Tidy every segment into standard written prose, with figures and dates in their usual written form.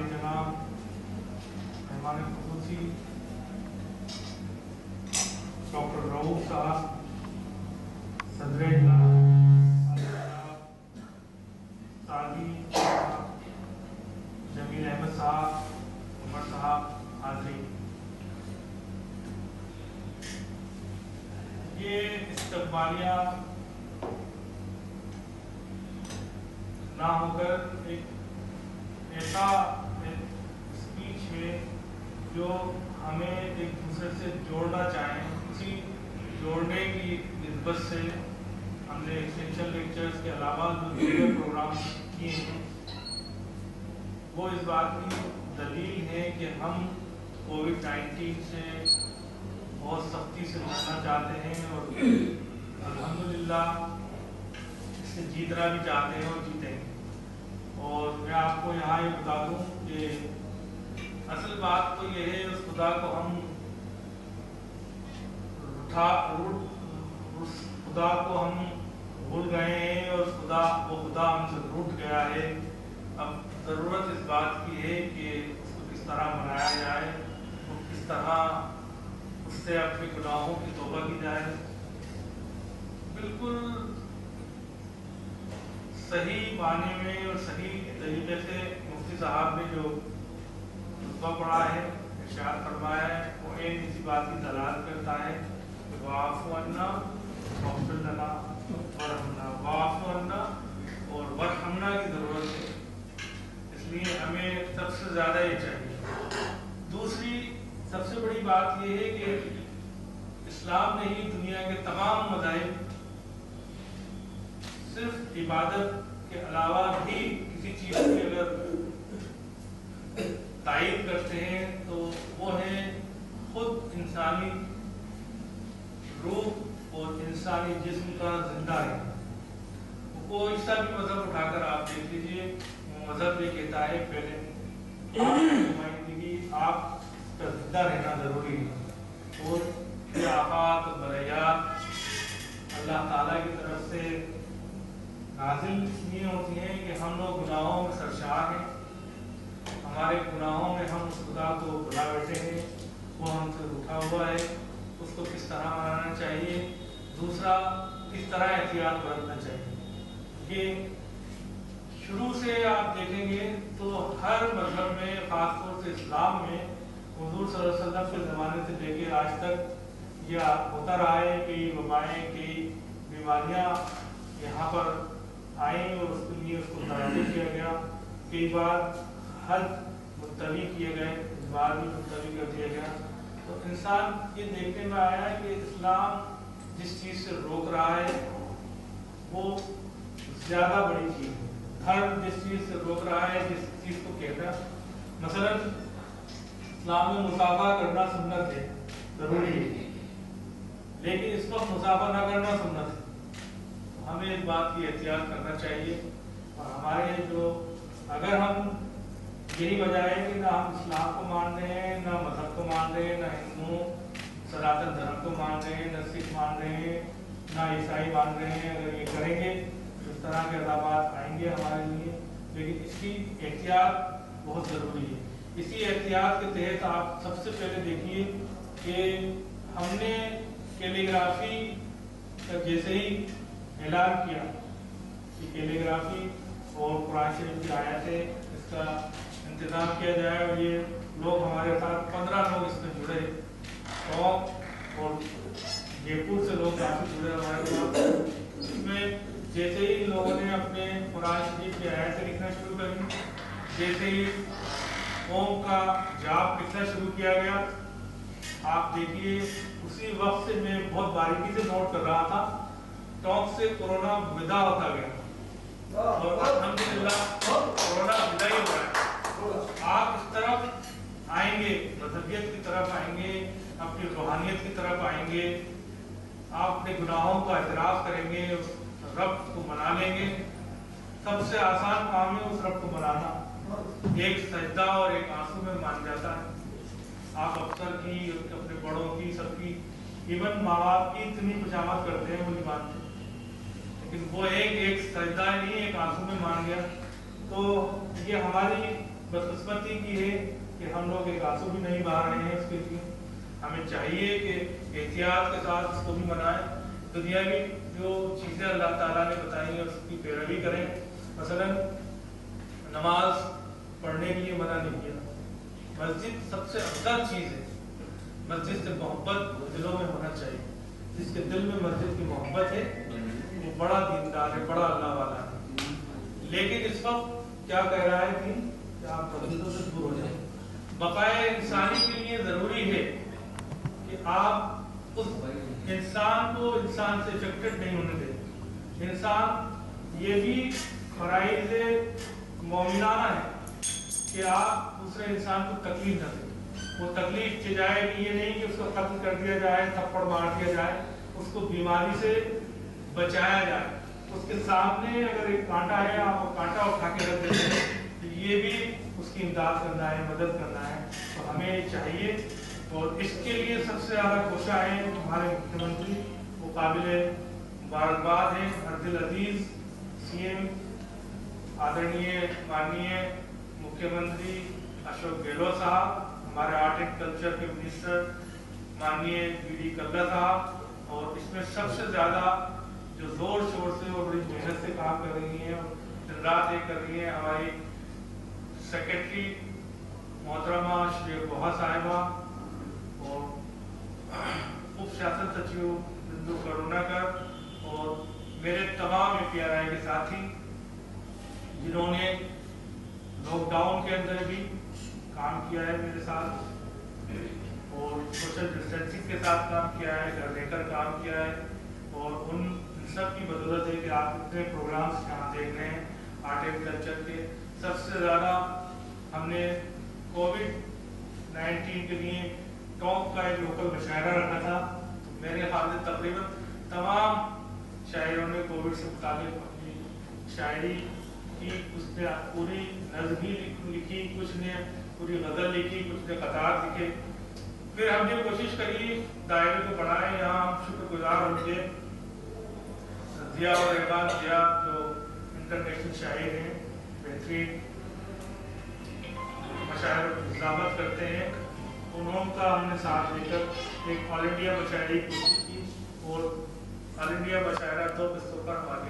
जनाब मेहमान खुसूसी डॉक्टर रऊफ साहब, सदर सादी जमील अहमद साहब, उमर साहब, हाज़रीन, ये इस्तकबालिया ना होकर एक ऐसा स्पीच है जो हमें एक दूसरे से जोड़ना चाहें। उसी जोड़ने की निस्बत से हमने एक्सटेंशन लेक्चर्स के अलावा जो दूसरे प्रोग्राम किए हैं वो इस बात की दलील है कि हम कोविड-19 से बहुत सख्ती से लड़ना चाहते हैं और अल्हम्दुलिल्लाह इससे जीतना भी चाहते हैं और जीतेंगे। और मैं आपको यहाँ ये बता दूँ कि असल बात तो ये है, उस खुदा को हम उस खुदा को हम भूल गए हैं और वो खुदा हमसे रूठ गया है। अब ज़रूरत इस बात की है कि उसको किस तरह मनाया जाए और किस तरह उससे अपने गुनाहों की तौबा की जाए। बिल्कुल सही माने में और सही तरीके से मुफ्ती साहब ने जो खुतबा पढ़ा है, इरशाद फरमाया है, वो एक इसी बात की दलालत करता है कि वाफ़ु अन्ना वग़फ़िर लना वरहमना, वाफ़ु अन्ना और वरहमना की ज़रूरत है, इसलिए हमें सबसे ज़्यादा ये चाहिए। दूसरी सबसे बड़ी बात ये है कि इस्लाम ने ही दुनिया के तमाम मज़ाहिब सिर्फ इबादत के अलावा भी किसी चीज़ की अगर तायीद करते हैं तो वो है खुद इंसानी रूह और इंसानी जिस्म का जिंदा है। कोई सा भी मज़हब उठाकर आप देख लीजिए, मज़हब ये कहता है पहले आपकी नुमाइंदगी आपका जिंदा रहना ज़रूरी है और आफात बरयात अल्लाह ताला की तरफ से नाज़िल इसलिए होती हैं कि हम लोग गुनाहों में सरशार हैं, हमारे गुनाहों में हम उस खुदा को बुला बैठे हैं, वो हमसे उठा हुआ है, उसको किस तरह मनाना चाहिए, दूसरा किस तरह एहतियात बरतना चाहिए। ये शुरू से आप देखेंगे तो हर मज़हब में, ख़ासतौर से इस्लाम में, हुज़ूर सल्लल्लाहु अलैहि वसल्लम के ज़माने से लेकर आज तक यह होता रहा है कि वबाएँ की बीमारियाँ यहाँ पर आई और उसके लिए उसको ताज़ी किया गया। कई बार हज मुलतवी किए गए, इस बार भी मुलतवी कर दिया गया। तो इंसान ये देखने में आया है कि इस्लाम जिस चीज़ से रोक रहा है वो ज़्यादा बड़ी चीज़ है। धर्म जिस चीज़ से रोक रहा है, जिस चीज़ को कहता है, मसलन इस्लाम में मुसाफा करना सुन्नत है, ज़रूरी है, लेकिन इस वक्त मुसाफा ना करना सुन्नत है। हमें इस बात की एहतियात करना चाहिए और हमारे जो अगर हम यही वजह है कि ना हम इस्लाम को मान रहे हैं, ना मज़हब को मान रहे हैं, ना हिंदू सनातन धर्म को मान रहे हैं, ना सिख मान रहे हैं, ना ईसाई मान रहे हैं, अगर ये करेंगे तो इस तरह के अज़ाबात आएंगे हमारे लिए। लेकिन इसकी एहतियात बहुत ज़रूरी है। इसी एहतियात के तहत आप सबसे पहले देखिए कि हमने कैलीग्राफी का जैसे ही ऐलान किया कि कैलीग्राफी और कुरान शरीफ की आयतें इसका इंतज़ाम किया जाए और ये लोग हमारे साथ 15 लोग इसमें जुड़े और जयपुर से लोग काफ़ी जुड़े हमारे साथ। इसमें जैसे ही लोगों ने अपने कुरान शरीफ की आयतें लिखना शुरू करी, जैसे ही ओम का जाप लिखना शुरू किया गया, आप देखिए उसी वक्त से मैं बहुत बारीकी से नोट कर रहा था, टॉक से कोरोना विदा होता गया और अल्हम्दुलिल्लाह कोरोना विदा ही हो रहा है। आप इस तरफ आएंगे, मज़हबियत की तरफ आएंगे, अपनी रूहानियत की तरफ आएंगे, आप अपने गुनाहों का एतराफ़ करेंगे, उस रब को मना लेंगे। सबसे आसान काम है उस रब को मनाना, एक सजदा और एक आंसू में मान जाता है। आप अफसर की, अपने बड़ों की, सबकी, इवन माँ बाप की इतनी खुशामद करते हैं वो नहीं मानते, लेकिन वो एक सजदा नहीं, एक आंसू में मान गया। तो ये हमारी बदकिस्मती की है कि हम लोग एक आंसू भी नहीं बहा रहे हैं इसके लिए। हमें चाहिए कि एहतियात के साथ इसको भी मनाएं। दुनियावी जो चीज़ें अल्लाह ताला ने बताई हैं उसकी पैरवी करें। मसलन नमाज पढ़ने के लिए मना नहीं किया, मस्जिद सबसे अफजल चीज़ है, मस्जिद से मोहब्बत दिलों में होना चाहिए। जिसके दिल में मस्जिद की मोहब्बत है वो बड़ा दीनदार है, बड़ा अल्लाह वाला है। लेकिन इस वक्त क्या कह रहा है कि आप मस्जिदों से दूर हो जाए। बकाए इंसानी के लिए ज़रूरी है कि आप उस इंसान को इंसान से इफेक्टेड नहीं होने दें। इंसान ये भी फराइज़ मोमिनाना है कि आप दूसरे इंसान को तकलीफ न दें। वो तकलीफ की जाए कि ये नहीं कि उसको कत्ल कर दिया जाए, थप्पड़ मार दिया जाए, उसको बीमारी से बचाया जाए। उसके सामने अगर एक कांटा है आप वो कांटा उठा के रख देते हैं तो ये भी उसकी इमदाद करना है, मदद करना है। तो हमें चाहिए और इसके लिए सबसे ज़्यादा कोशिश है हमारे मुख्यमंत्री, वो काबिल मुबारकबाद हैं, अब्दुल अजीज सीएम आदरणीय माननीय मुख्यमंत्री अशोक गहलोत साहब, हमारे आर्ट एंड कल्चर के मिनिस्टर माननीय बीडी कल्ला साहब, और इसमें सबसे ज़्यादा जो जोर शोर से और बड़ी मेहनत से काम कर रही हैं और दिन रात एक कर रही हैं हमारी सेक्रेटरी मोहतरमा श्री गोहा साहिबा और उप शासन सचिव बिंदु करुणाकर और मेरे तमाम PRI के साथी जिन्होंने लॉकडाउन के अंदर भी काम किया है मेरे साथ और सोशल डिस्टेंसिंग के साथ काम किया है, घर लेकर काम किया है। और उन सब की बदौलत है कि आप इतने प्रोग्राम्स यहाँ देख रहे हैं आर्ट एंड कल्चर के। सबसे ज़्यादा हमने कोविड-19 के लिए टॉप का एक लोकल मुशायरा रखा था। मेरे ख्याल से तकरीबन तमाम शायरों ने कोविड से मुताबिक अपनी शायरी की, उसने पूरी नज़्म भी लिखी, कुछ ने पूरी गज़ल लिखी, कुछ ने कतार लिखे। फिर हमने कोशिश करी दायरे को बढ़ाएं। यहाँ हम शुक्रगुजार होंगे जिया और रहमान जिया जो इंटरनेशनल शायर हैं, बेहतरीन मशायर इजाफत करते हैं, उनका हमने साथ लेकर एक ऑल इंडिया मशायरी की कोशिश की और ऑल इंडिया मशायरा 2 किस्तों पर हमारे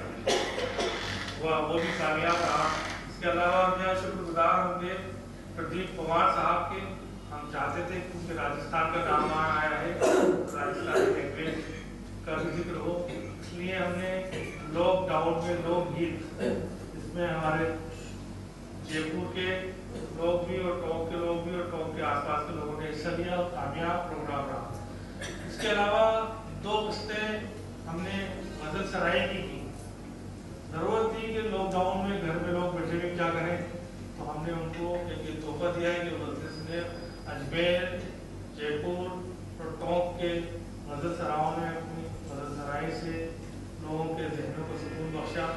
वो भी कामयाब रहा। इसके अलावा हम यहाँ शुक्रगुजार होंगे प्रदीप कुमार साहब के। हम चाहते थे क्योंकि राजस्थान का नाम वहाँ आया है, राजस्थानी लैंग्वेज का भी जिक्र हो, इसलिए हमने लॉकडाउन में लोकगीत, इसमें हमारे जयपुर के लोग भी और टोंक के लोग भी और टोंक के आसपास के लोगों ने हिस्सा लिया और कामयाब प्रोग्राम रहा। इसके अलावा 2 किस्तें हमने गजल सराय की ज़रूरत थी कि लॉकडाउन में घर में लोग बैठे हुए क्या करें, तो हमने उनको एक तोहफा दिया है कि मजलिस ने अजमेर, जयपुर और टोंक के गजल सराओं ने अपनी गजल सराय से लोगों के जहनों को सुकून बख्शा।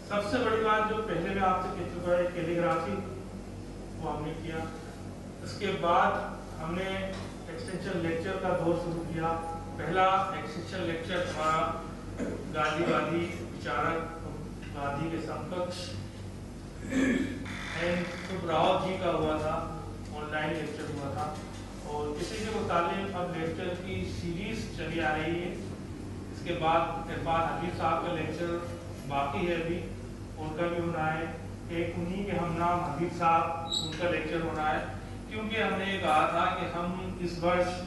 सबसे बड़ी बात जो पहले मैं आपसे कह चुका है कैलीग्राफी, वो हमने किया। इसके बाद हमने एक्सटेंशन लेक्चर का दौर शुरू किया। पहला एक्सटेंशन लेक्चर हमारा गांधीवादी विचारक, गांधी के समकक्ष सुब्राव जी का हुआ था, ऑनलाइन लेक्चर हुआ था और इसी के मुताबिक अब लेक्चर की सीरीज चली आ रही है। इसके बाद इरफान हबीब साहब का लेक्चर बाकी है, अभी उनका भी होना है। एक उन्हीं के हम नाम हबीब साहब, उनका लेक्चर होना है, क्योंकि हमने ये कहा था कि हम इस वर्ष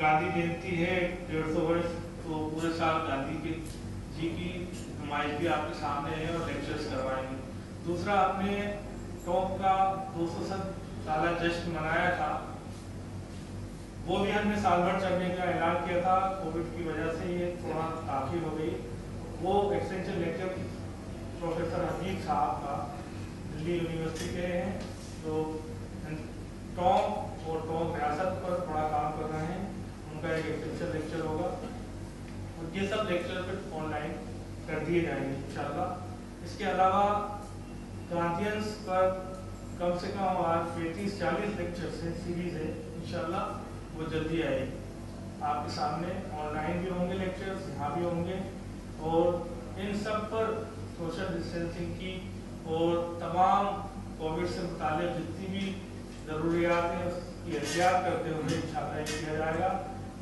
गांधी जयंती है 150 वर्ष, तो पूरे साल गांधी जी की नुमाइश भी आपके सामने है और लेक्चर्स करवाएंगे। दूसरा, आपने टॉप का 200 साल जश्न मनाया था, वो भी हमने साल भर चलने का ऐलान किया था। कोविड की वजह से ये थोड़ा ताख़ीर हो गई। वो एक्सटेंशन लेक्चर प्रोफेसर हबीब साहब का दिल्ली यूनिवर्सिटी के हैं, जो टॉप और टॉप रियासत पर थोड़ा काम कर रहे हैं, उनका एक एक्सटेंशन लेक्चर होगा और ये सब लेक्चर फिर ऑनलाइन कर दिए जाएंगे इंशाल्लाह। इसके अलावा गांधीयंस पर कम से कम आज 35-40 लेक्चर्स हैं, सीरीज है, इंशाल्लाह वो जल्दी आएगी आपके सामने। ऑनलाइन भी होंगे लेक्चर्स, यहाँ भी होंगे और इन सब पर सोशल डिस्टेंसिंग की और तमाम कोविड से मुताल्लिक़ जितनी भी ज़रूरियात हैं उसकी एहतियात करते हुए इंशाअल्लाह ये किया जाएगा।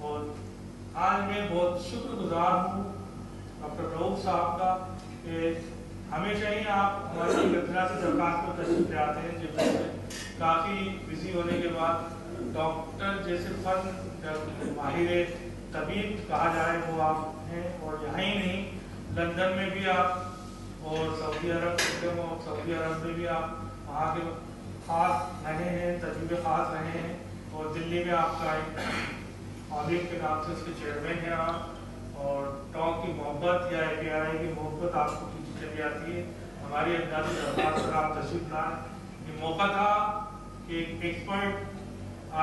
और आज मैं बहुत शुक्रगुजार हूँ डॉक्टर रऊफ साहब का कि हमेशा ही आप हमारी गठरा से दरखास्त पर तशरीफ ले आते हैं, जब काफ़ी बिजी होने के बाद डॉक्टर जैसे फन माहिर तबीब कहा जाए वो आप हैं। और यहाँ ही नहीं, लंदन में भी आप और सऊदी अरब में भी आप वहाँ के ख़ास रहे हैं, तजुर्बे ख़ास रहे हैं। और दिल्ली में आपका एक ऑलिव के नाम से उसके चेयरमैन हैं आप। और टॉक की मोहब्बत या APRI की मोहब्बत आपको पीछे चली आती है। हमारी अंदाज़ी दरख्वास्त पर आप तशरीफ लाए। ये मौका था कि एक एक्सपर्ट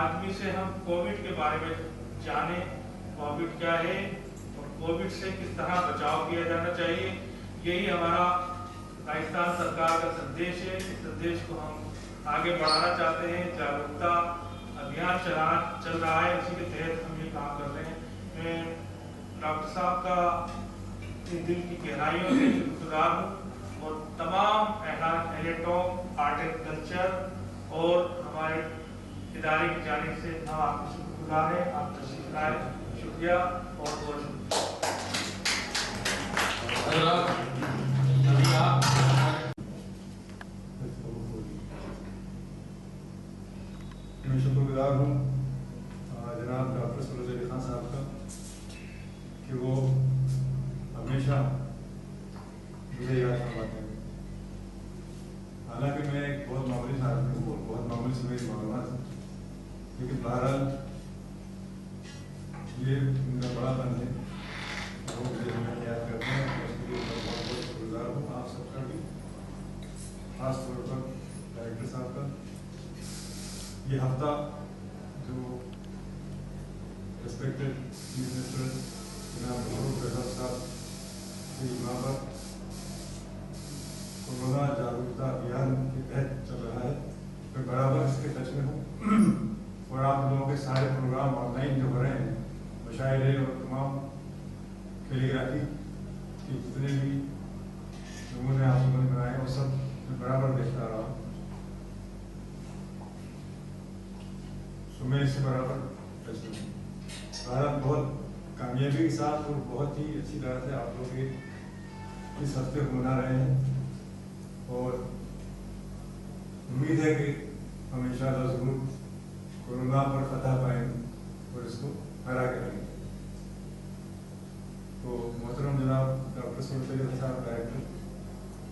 आदमी से हम कोविड के बारे में जाने, कोविड क्या है और कोविड से किस तरह बचाव किया जाना चाहिए। यही हमारा राजस्थान सरकार का संदेश है। इस संदेश को हम आगे बढ़ाना चाहते हैं। जागरूकता अभियान चल रहा है, उसी के तहत हम ये काम कर रहे हैं। मैं डॉक्टर साहब का दिल की गहराइयों से शुक्रगुजार हूँ और तमाम अहले टॉक, आर्ट एंड कल्चर और हमारे इदारे की जानिब से हम आपके शुक्रगुजार हैं। आप तशरीफ लाए, शुक्रिया और बहुत शुक्रिया। मैं शुक्रगुजार हूँ जनाब डॉक्टर सरोज अली खान साहब का कि वो हमेशा मुझे याद करवाते हैं। हालांकि मैं एक बहुत मामूली आदमी हूँ और बहुत मामूली से मेरी मालूमात है, लेकिन बहरहाल ये उनका बड़ा बन है, वो मुझे हमें याद करते हैं। उसके लिए मैं बहुत बहुत शुक्रगुजार हूँ आप सबका भी, खास तौर पर डायरेक्टर साहब का। ये हफ्ता जो रेस्पेक्टेड मिनिस्टर जनाब महबूब रज़ाक साहब की यहाँ पर कोरोना जागरूकता अभियान के तहत चल रहा है, मैं बराबर इसके टच में हूँ। और आप लोगों के सारे प्रोग्राम ऑनलाइन जो हो रहे हैं, मुशायरे और तमाम कैलीग्राफी के जितने भी नमूने आप लोगों ने बनाए वो सब मैं बराबर देखता रहा हूँ। तो मैं इससे बराबर टच में हूँ। भारत बहुत कामयाबी के साथ और बहुत ही अच्छी तरह से आप लोग इस हफ्ते को मना रहे हैं और उम्मीद है कि हम इंशाअल्लाह ज़रूर कोरोना पर फतह पाएंगे और इसको हरा के रहेंगे। तो मोहतरम जनाब डॉक्टर सरोज अली साहब डायरेक्टर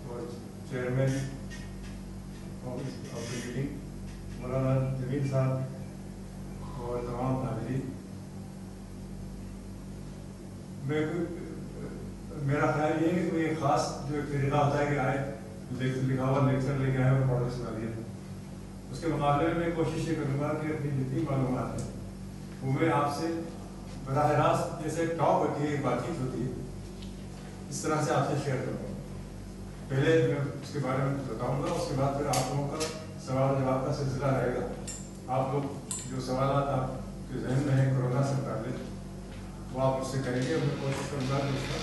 और चेयरमैन ऑफ द मीटिंग, मौलाना जमील साहब और तमाम हाज़रीन, मेरा ख्याल ये है कि कोई ख़ास जो एक तरीका होता है कि आए लिखा हुआ लेक्चर लेके आए और पढ़ो सुना दिया, उसके मुकाबले में मैं कोशिश ये करूँगा कि अपनी जितनी मालूमात है वो मैं आपसे बराह रास्त, जैसे टॉक होती है, बातचीत होती है, इस तरह से आपसे शेयर करूँगा। पहले मैं उसके बारे में बताऊँगा, उसके बाद फिर आप लोगों का सवाल जवाब का सिलसिला रहेगा। आप लोग जो सवाल आपके जहन में है कोरोना से मुताबिक वो आप मुझसे करेंगे, मैं कोशिश करूँगा कि उसका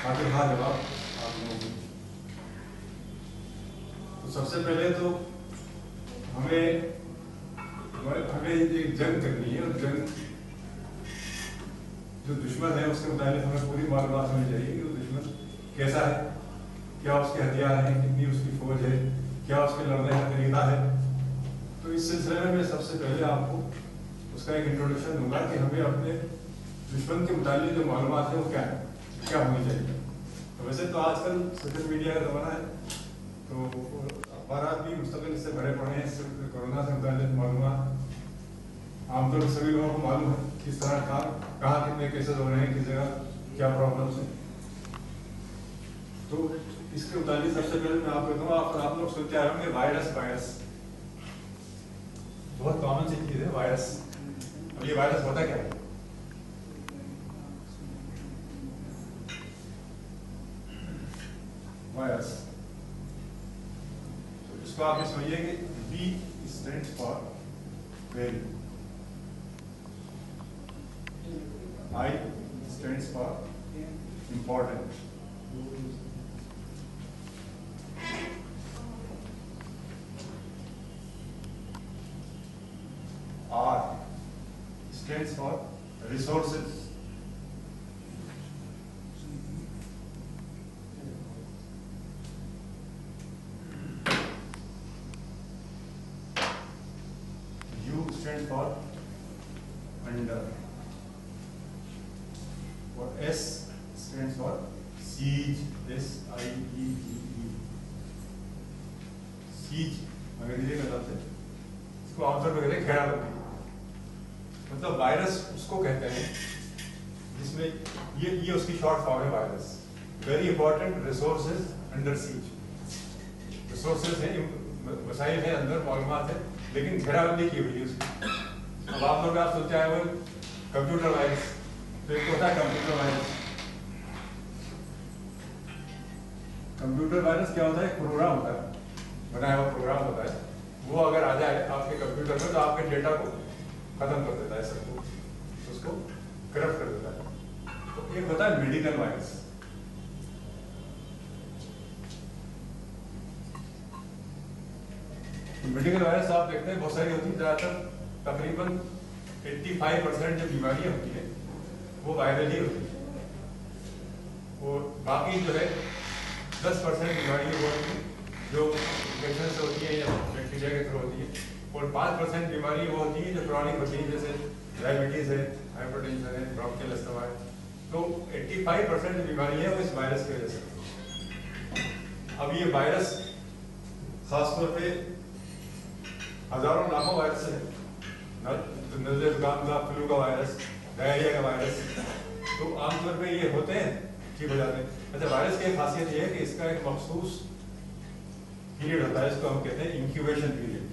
खातिर जवाब आप लोगों को। तो सबसे पहले तो हमें एक जंग करनी है और जंग जो दुश्मन है उसके मुताबिक हमें पूरी मालूमात होनी चाहिए कि वो दुश्मन कैसा है, क्या उसके हथियार हैं, कितनी उसकी फौज है, क्या उसके लड़ने का तरीका है। तो इस सिलसिले में मैं सबसे पहले आपको उसका एक इंट्रोडक्शन दूंगा कि हमें अपने दुश्मन के मुताबिक जो मालूमात है वो क्या है, क्या होनी चाहिए। तो वैसे तो आजकल सोशल मीडिया का ज़माना है, तो अखबार भी मुस्तकिल इससे भरे पड़े हैं। कोरोना से मुताबिक मालूमात आमतौर पर सभी लोगों को मालूम है किस तरह का कहाँ कितने केसेस हो रहे हैं, किस जगह क्या प्रॉब्लम्स हैं। तो इसके मुताबिक सबसे पहले मैं आपको कहूँगा, आप लोग सुनते आ रहे होंगे वायरस बहुत कॉमन सी चीज़ है वायरस। अब ये वायरस होता क्या है? वायरस, तो इसको आप ये समझिए कि V stands for value, I stands for important, stands for resources. U stands for under. और S stands for siege. S-I-E-G-E. siege अंग्रेजी का शब्द है, इसको आमतौर पर कहते हैं घेराबंदी। मतलब वायरस उसको कहते हैं जिसमें ये उसकी शॉर्ट फॉर्म है virus. Very important, resources under seize. Resources हैं, वसाइल है, अंदर मालूमात है, लेकिन घेराबंदी की हुई है उसकी। अब आप लोग आप सोचते हैं वो कंप्यूटर वायरस, तो एक होता है कंप्यूटर वायरस। कंप्यूटर वायरस क्या होता है? प्रोग्राम होता है, बनाया हुआ प्रोग्राम होता है। वो अगर आ जाए आपके कंप्यूटर में तो आपके डेटा को खत्म कर देता है, सबको उसको करप्ट कर देता है। तो एक होता है मेडिकल वायरस। तो मेडिकल वायरस आप देखते हैं बहुत सारी होती है, ज्यादातर तकरीबन 85% जो बीमारियां होती है वो वायरल ही होती है, और बाकी जो है 10% बीमारियां वो होती है जो इन्फेक्शन से होती है या बैक्टीरिया के थ्रू होती है, और 5% बीमारी वो होती है जो क्रॉनिक होती है, जैसे डायबिटीज है, हाइपरटेंशन है, ब्रोंकियल अस्थमा है। तो 85% बीमारी है वो इस वायरस की वजह से। अब ये वायरस खासतौर पे हजारों लाखों वायरस है, नज़ले जुकाम का, फ्लू का वायरस, डायरिया का वायरस, तो आमतौर पे ये होते हैं, ठीक हो जाते हैं। अच्छा, वायरस की खासियत ये है कि इसका एक मखसूस पीरियड होता है, इसको हम कहते हैं इंक्यूबेशन पीरियड।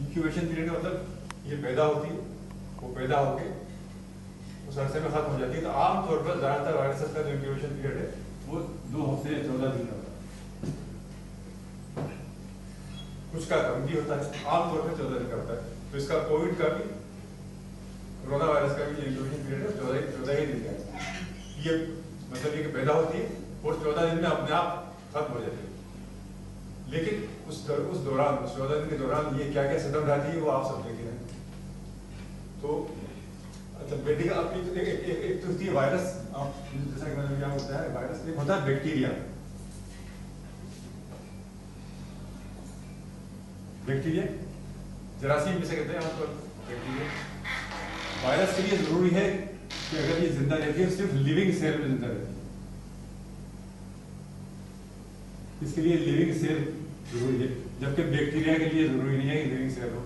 इंक्यूबेशन पीरियड का मतलब ये पैदा होती है, वो पैदा होके उस अरसे में खत्म हो जाती है। तो आमतौर पर ज्यादातर वायरसेस का जो इंक्यूबेशन पीरियड है वो 2 हफ्ते या 14 दिन का होता है, कुछ का कम भी होता है, आमतौर पर 14 दिन का होता है। तो इसका कोविड का भी, कोरोना वायरस का भी इंक्यूबेशन पीरियड है 14 ही दिन का। ये मतलब ये पैदा होती है और 14 दिन में अपने आप खत्म हो जाती है। लेकिन उस दौरान, उस 14 दिन के दौरान ये क्या क्या सिम्टम आती है वो आप सब देखे हैं। तो अच्छा, मेडिकल अपनी एक तो होती है वायरस, जैसा कि मैंने क्या होता है वायरस, एक होता है बैक्टीरिया। बैक्टीरिया जरासीम जिसे कहते हैं आमतौर बैक्टीरिया। वायरस के लिए जरूरी है कि अगर ये जिंदा रहती है सिर्फ लिविंग सेल में जिंदा रहती है, इसके लिए लिविंग सेल जरूरी है, जबकि बैक्टीरिया के लिए जरूरी नहीं है कि लिविंग सेल हो।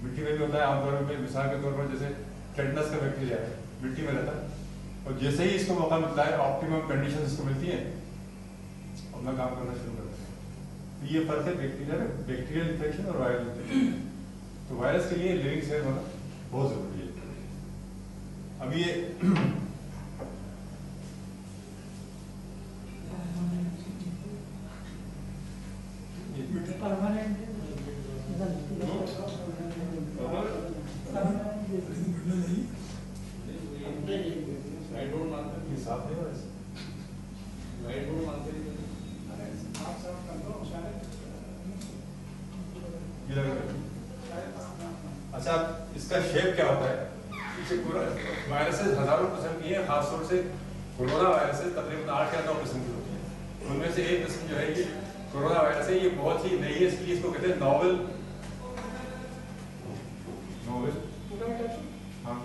मिट्टी में भी होता है आमतौर पर, मिसाल के तौर पर जैसे टेटनस का बैक्टीरिया है, मिट्टी में रहता है, और जैसे ही इसको मौका मिलता है, ऑप्टिमम कंडीशन इसको मिलती है, अपना काम करना शुरू करता है। तो ये फर्क है बैक्टीरिया में, बैक्टीरियल इन्फेक्शन और वायरल इन्फेक्शन। तो वायरस के लिए लिविंग सेल होना बहुत जरूरी है। अब ये अच्छा, इसका शेप क्या होता है? वायरसेस हजारों किस्म की है, खासतौर से कोरोना वायरसेस तकरीबन 8 या 9 किस्म की होती है। उनमें से एक किस्म जो है ये कोरोना वायरस है, ये बहुत ही नई है, इसलिए इसको कहते हैं नोवेल। हाँ,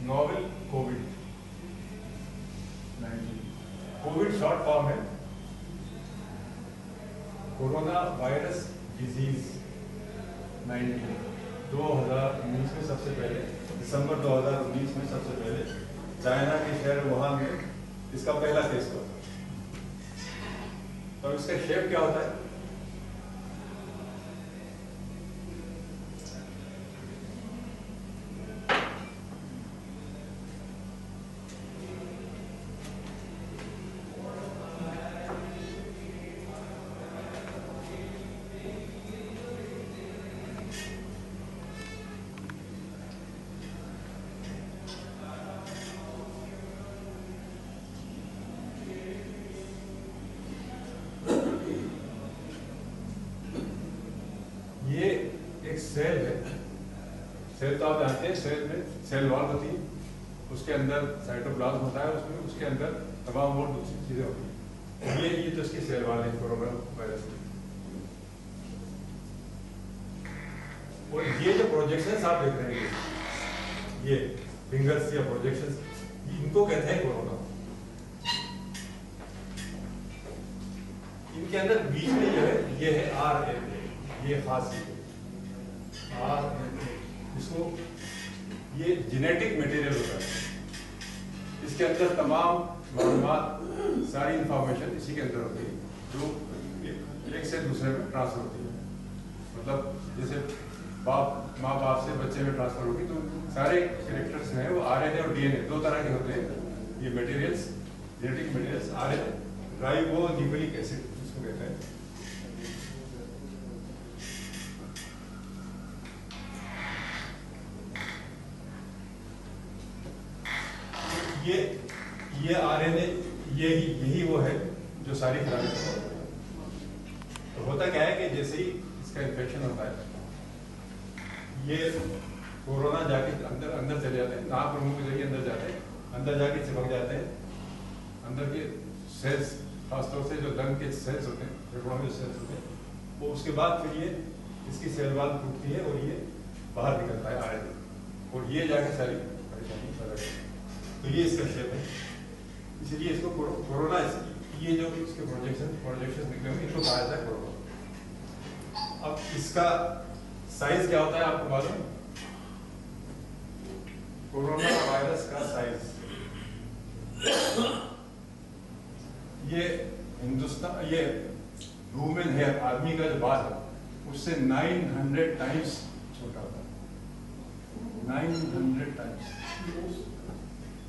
नोवेल कोविड-19। कोविड शॉर्ट फॉर्म है कोरोना वायरस डिजीज 19। 2019 में सबसे पहले, दिसंबर 2019 में सबसे पहले चाइना के शहर वुहान में इसका पहला केस हुआ। तो इसका शेप क्या होता है? सेल है, सेल तो आप जानते हैं, सेल में सेल वॉल होती है, उसके अंदर साइटोप्लाज्म होता है, उसमें उसके अंदर तमाम और दूसरी चीजें होती हैं। ये तो इसकी सेल वॉल है कोरोना वायरस की। और ये जो प्रोजेक्शंस आप देख रहे हैं, ये फिंगर्स या प्रोजेक्शंस, इनको कहते हैं कोरोना। इनके अंदर बीच में जो है ये है RNA, ये खास RNA, इसको ये जेनेटिक मटेरियल होता है। इसके अंदर तमाम मालूमात, सारी इंफॉर्मेशन इसी के अंदर होती है, जो एक से दूसरे में ट्रांसफर होती है। मतलब जैसे माँ बाप से बच्चे में ट्रांसफर होगी, तो सारे कैरेक्टर्स हैं वो RNA और DNA दो तरह के होते हैं। ये materials, genetic materials, RNA ribonucleic acid इसको कहते हैं। ये RNA यही वो है जो सारी खराबी। तो होता क्या है कि जैसे ही इसका इन्फेक्शन होता है, ये कोरोना जाके अंदर चले जाते हैं, नाक और मुंह के जरिए अंदर जाते हैं, अंदर जाके चिपक जाते हैं। अंदर के सेल्स, खासतौर से जो लंग के सेल्स होते हैं, फेफड़ों में जो सेल्स होते हैं, वो उसके बाद फिर ये इसकी सेल वॉल टूटती है और ये बाहर निकलता है RNA, और ये जाके सारी परेशानी पैदा करती है। तो ये इसका शेप है, इसलिए इसको कोरोना, ये जो इसके प्रोजेक्शन निकले हुए इनको कहा जाता है कोरोना। अब इसका साइज क्या होता है आपको मालूम? कोरोना वायरस का साइज, ये हिंदुस्तान, ये ह्यूमन हेयर, आदमी का जो बाल है, उससे 900 टाइम्स छोटा होता है। 900 टाइम्स,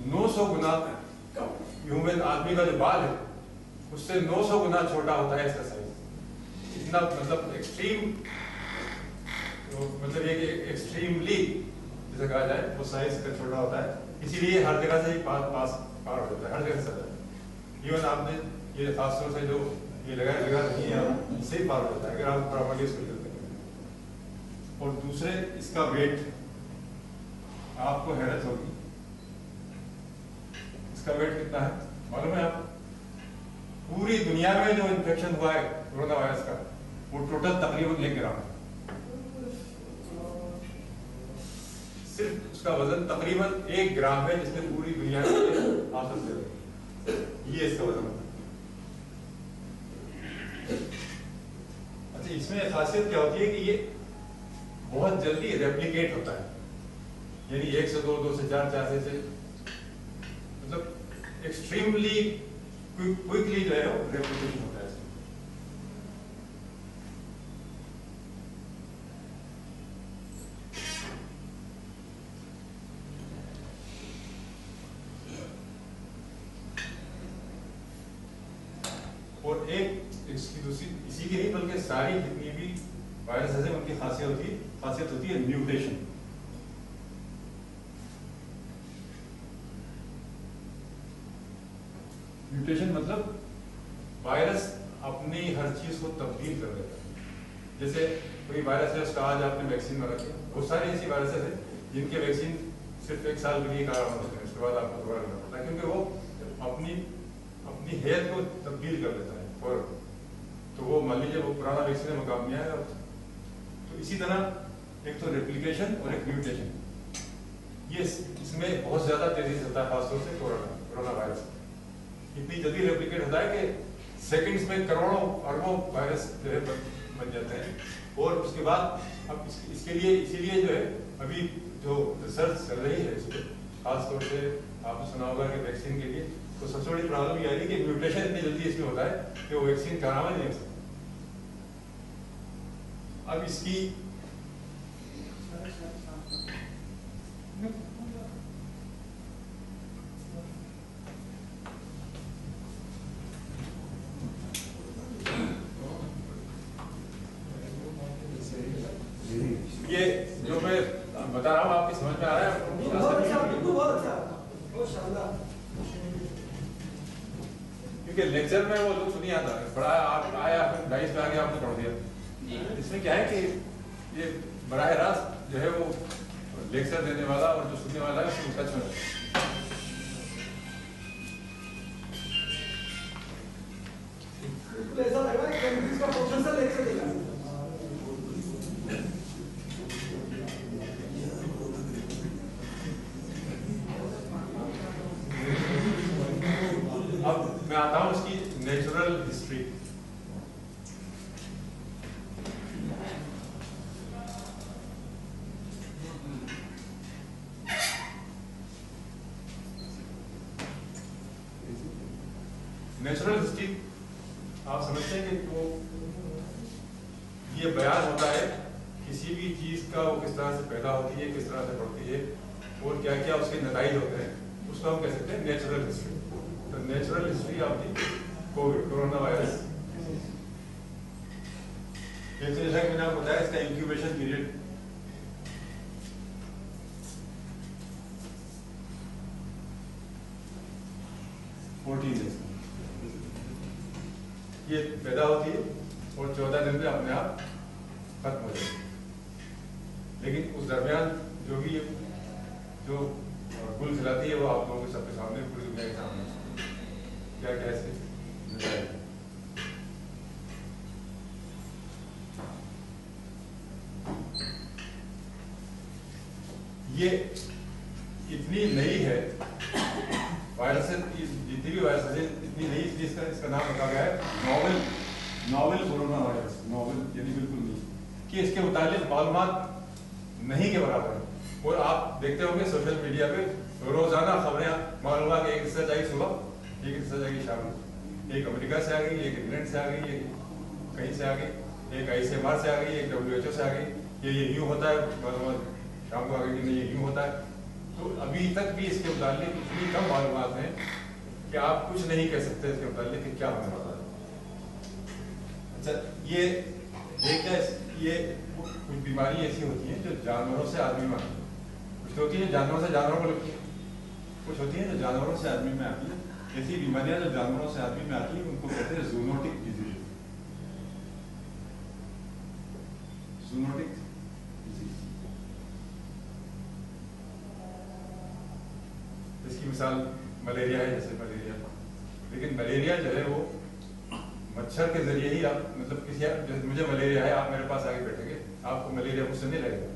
900 गुना। ह्यूमन आदमी का जो बाल है उससे 900 गुना छोटा होता है इसका साइज। इतना मतलब एक्सट्रीम, तो मतलब ये एक्सट्रीमली जैसे कहा जाए, वो साइज का छोटा होता है। इसीलिए हर जगह से पार हो जाता है, हर जगह से। इवन आपने ये खासतौर से जो ये लगा नहीं है, इससे ही पार हो जाता है अगर आप प्रॉपर्ली इसको चलते हैं। और दूसरे, इसका वेट आपको हैरत होगी, इसका वेट कितना है मालूम है आप? पूरी दुनिया में जो इन्फेक्शन हुआ है कोरोना वायरस का, वो टोटल तकरीबन 1 ग्राम है। सिर्फ उसका वजन तकरीबन 1 ग्राम है, जिसने पूरी दुनिया में हासिल किया। ये इसका वजन है। अच्छा, इसमें खासियत क्या होती है कि ये बहुत जल्दी रेप्लिकेट होता है, यानी 1 से 2, 2 से 4, 4 से 6, मतलब एक्सट्रीमली क्विकली जो है वो रेप्लिकेशन होता है। और एक इसकी दूसरी, इसी की नहीं बल्कि सारी जितनी भी वायरसेस हैं उनकी खासियत होती है म्यूटेशन। म्यूटेशन मतलब वायरस अपनी हर चीज को तब्दील कर देता है। जैसे कोई वायरस है, उसका आज आपने वैक्सीन बना दिया, बहुत सारी ऐसी वायरसेस हैं जिनके वैक्सीन सिर्फ 1 साल के लिए कारगर होते हैं, उसके बाद आपको दोबारा करना पड़ता है, क्योंकि वो अपनी हेल्थ को तब्दील कर देता है। और तो वो मान लीजिए वो पुराना वैक्सीन में काम नहीं आया। तो इसी तरह एक तो रेप्लिकेशन और एक म्यूटेशन, ये इसमें बहुत ज्यादा तेजी से होता है, खासतौर से कोरोना वायरस इतनी जल्दी रेप्लिकेट होता है कि सेकंड्स में करोड़ों अरबों वायरस जो है बन जाते हैं। और उसके बाद अब इसके लिए इसीलिए जो है अभी जो रिसर्च चल रही है इस पर, खासतौर से आपने सुना होगा कि वैक्सीन के लिए, तो सबसे बड़ी प्रॉब्लम ये आ रही है कि म्यूटेशन इतनी जल्दी इसमें होता है कि वो वैक्सीन कारामद नहीं हो सकती। अब इसकी ये जो मैं बता रहा हूँ आपकी समझ में आ रहा है? क्योंकि लेक्चर में वो लोग सुनिए आता है, पढ़ाया आप आया, फिर डाइस पे आके आपने पढ़ दिया। इसमें क्या है कि ये براہ راست جو ہے وہ لیکچر دینے والا اور جو سننے والا ہے اس کو ٹچ ہونا چاہیے. ایسا لگ رہا ہے کہ اس کا پروفیسر لیکچر دے گا. اب میں آتا ہوں اس کی نیچرل ہسٹری. نیچرل ہسٹری آپ سمجھتے ہیں کہ وہ یہ بیان ہوتا ہے کسی بھی چیز کا وہ کس طرح سے پیدا ہوتی ہے, کس طرح سے بڑھتی ہے اور کیا کیا اس کے نتائج ہوتے ہیں, اس کو ہم کہہ سکتے ہیں نیچرل ہسٹری. تو natural history of the Covid corona virus. جیسا کہ میں نے آپ کو بتایا اس کا انکیوبیشن پیریڈ 14 days. یہ پیدا ہوتی ہے اور 14 دن میں اپنے آپ ختم ہو جاتی ہے. لیکن اس درمیان جو بھی جو گل کھلاتی ہے وہ آپ لوگوں کے سب کے سامنے, پوری دنیا کے سامنے کیا کیا اس کے یہ اتنی نئی ہے وائرس, جتنی بھی وائرس ہے اتنی نئی, اس کا نام رکھا گیا ہے ناول کورونا وائرس. ناول یعنی بالکل نہیں, کہ اس کے متعلق معلومات نہیں کے برابر. اور آپ دیکھتے ہوں گے سوشل میڈیا پہ روزانہ خبریں معلوم ہوا کہ ایک ریسرچ آئی صبح, ایک ریسرچ آئی شام میں, ایک امریکہ سے آ گئی, ایک انگلینڈ سے آ گئی, ایک کہیں سے آ گئی, ایک ICMR سے آ گئی, ایک WHO سے آ گئی. یہ یوں ہوتا ہے, معلومات شام کو آ گئی کہ نہیں یہ یوں ہوتا ہے. تو ابھی تک بھی اس کے متعلق اتنی کم معلومات ہیں کہ آپ کچھ نہیں کہہ سکتے اس کے متعلق کہ کیا ہونے والا ہے. اچھا, یہ کیا یہ کچھ بیماری ایسی ہوتی ہیں جو جانوروں سے آدمی میں آتی ہے, کچھ ہوتی ہیں جانوروں سے جانوروں کو لگتی ہیں, کچھ ہوتی ہیں جو جانوروں سے آدمی میں آتی ہیں. ایسی بیماریاں جو جانوروں سے آدمی میں آتی ہیں ان کو کہتے ہیں زونوٹک ڈیزیز. Zoonotic disease. اس کی مثال ملیریا ہے, جیسے ملیریا. لیکن ملیریا جو ہے وہ مچھر کے ذریعے ہی آپ, مطلب کسی مجھے ملیریا ہے, آپ میرے پاس آگے بیٹھیں گے, آپ کو ملیریا مجھ سے نہیں لگے گا,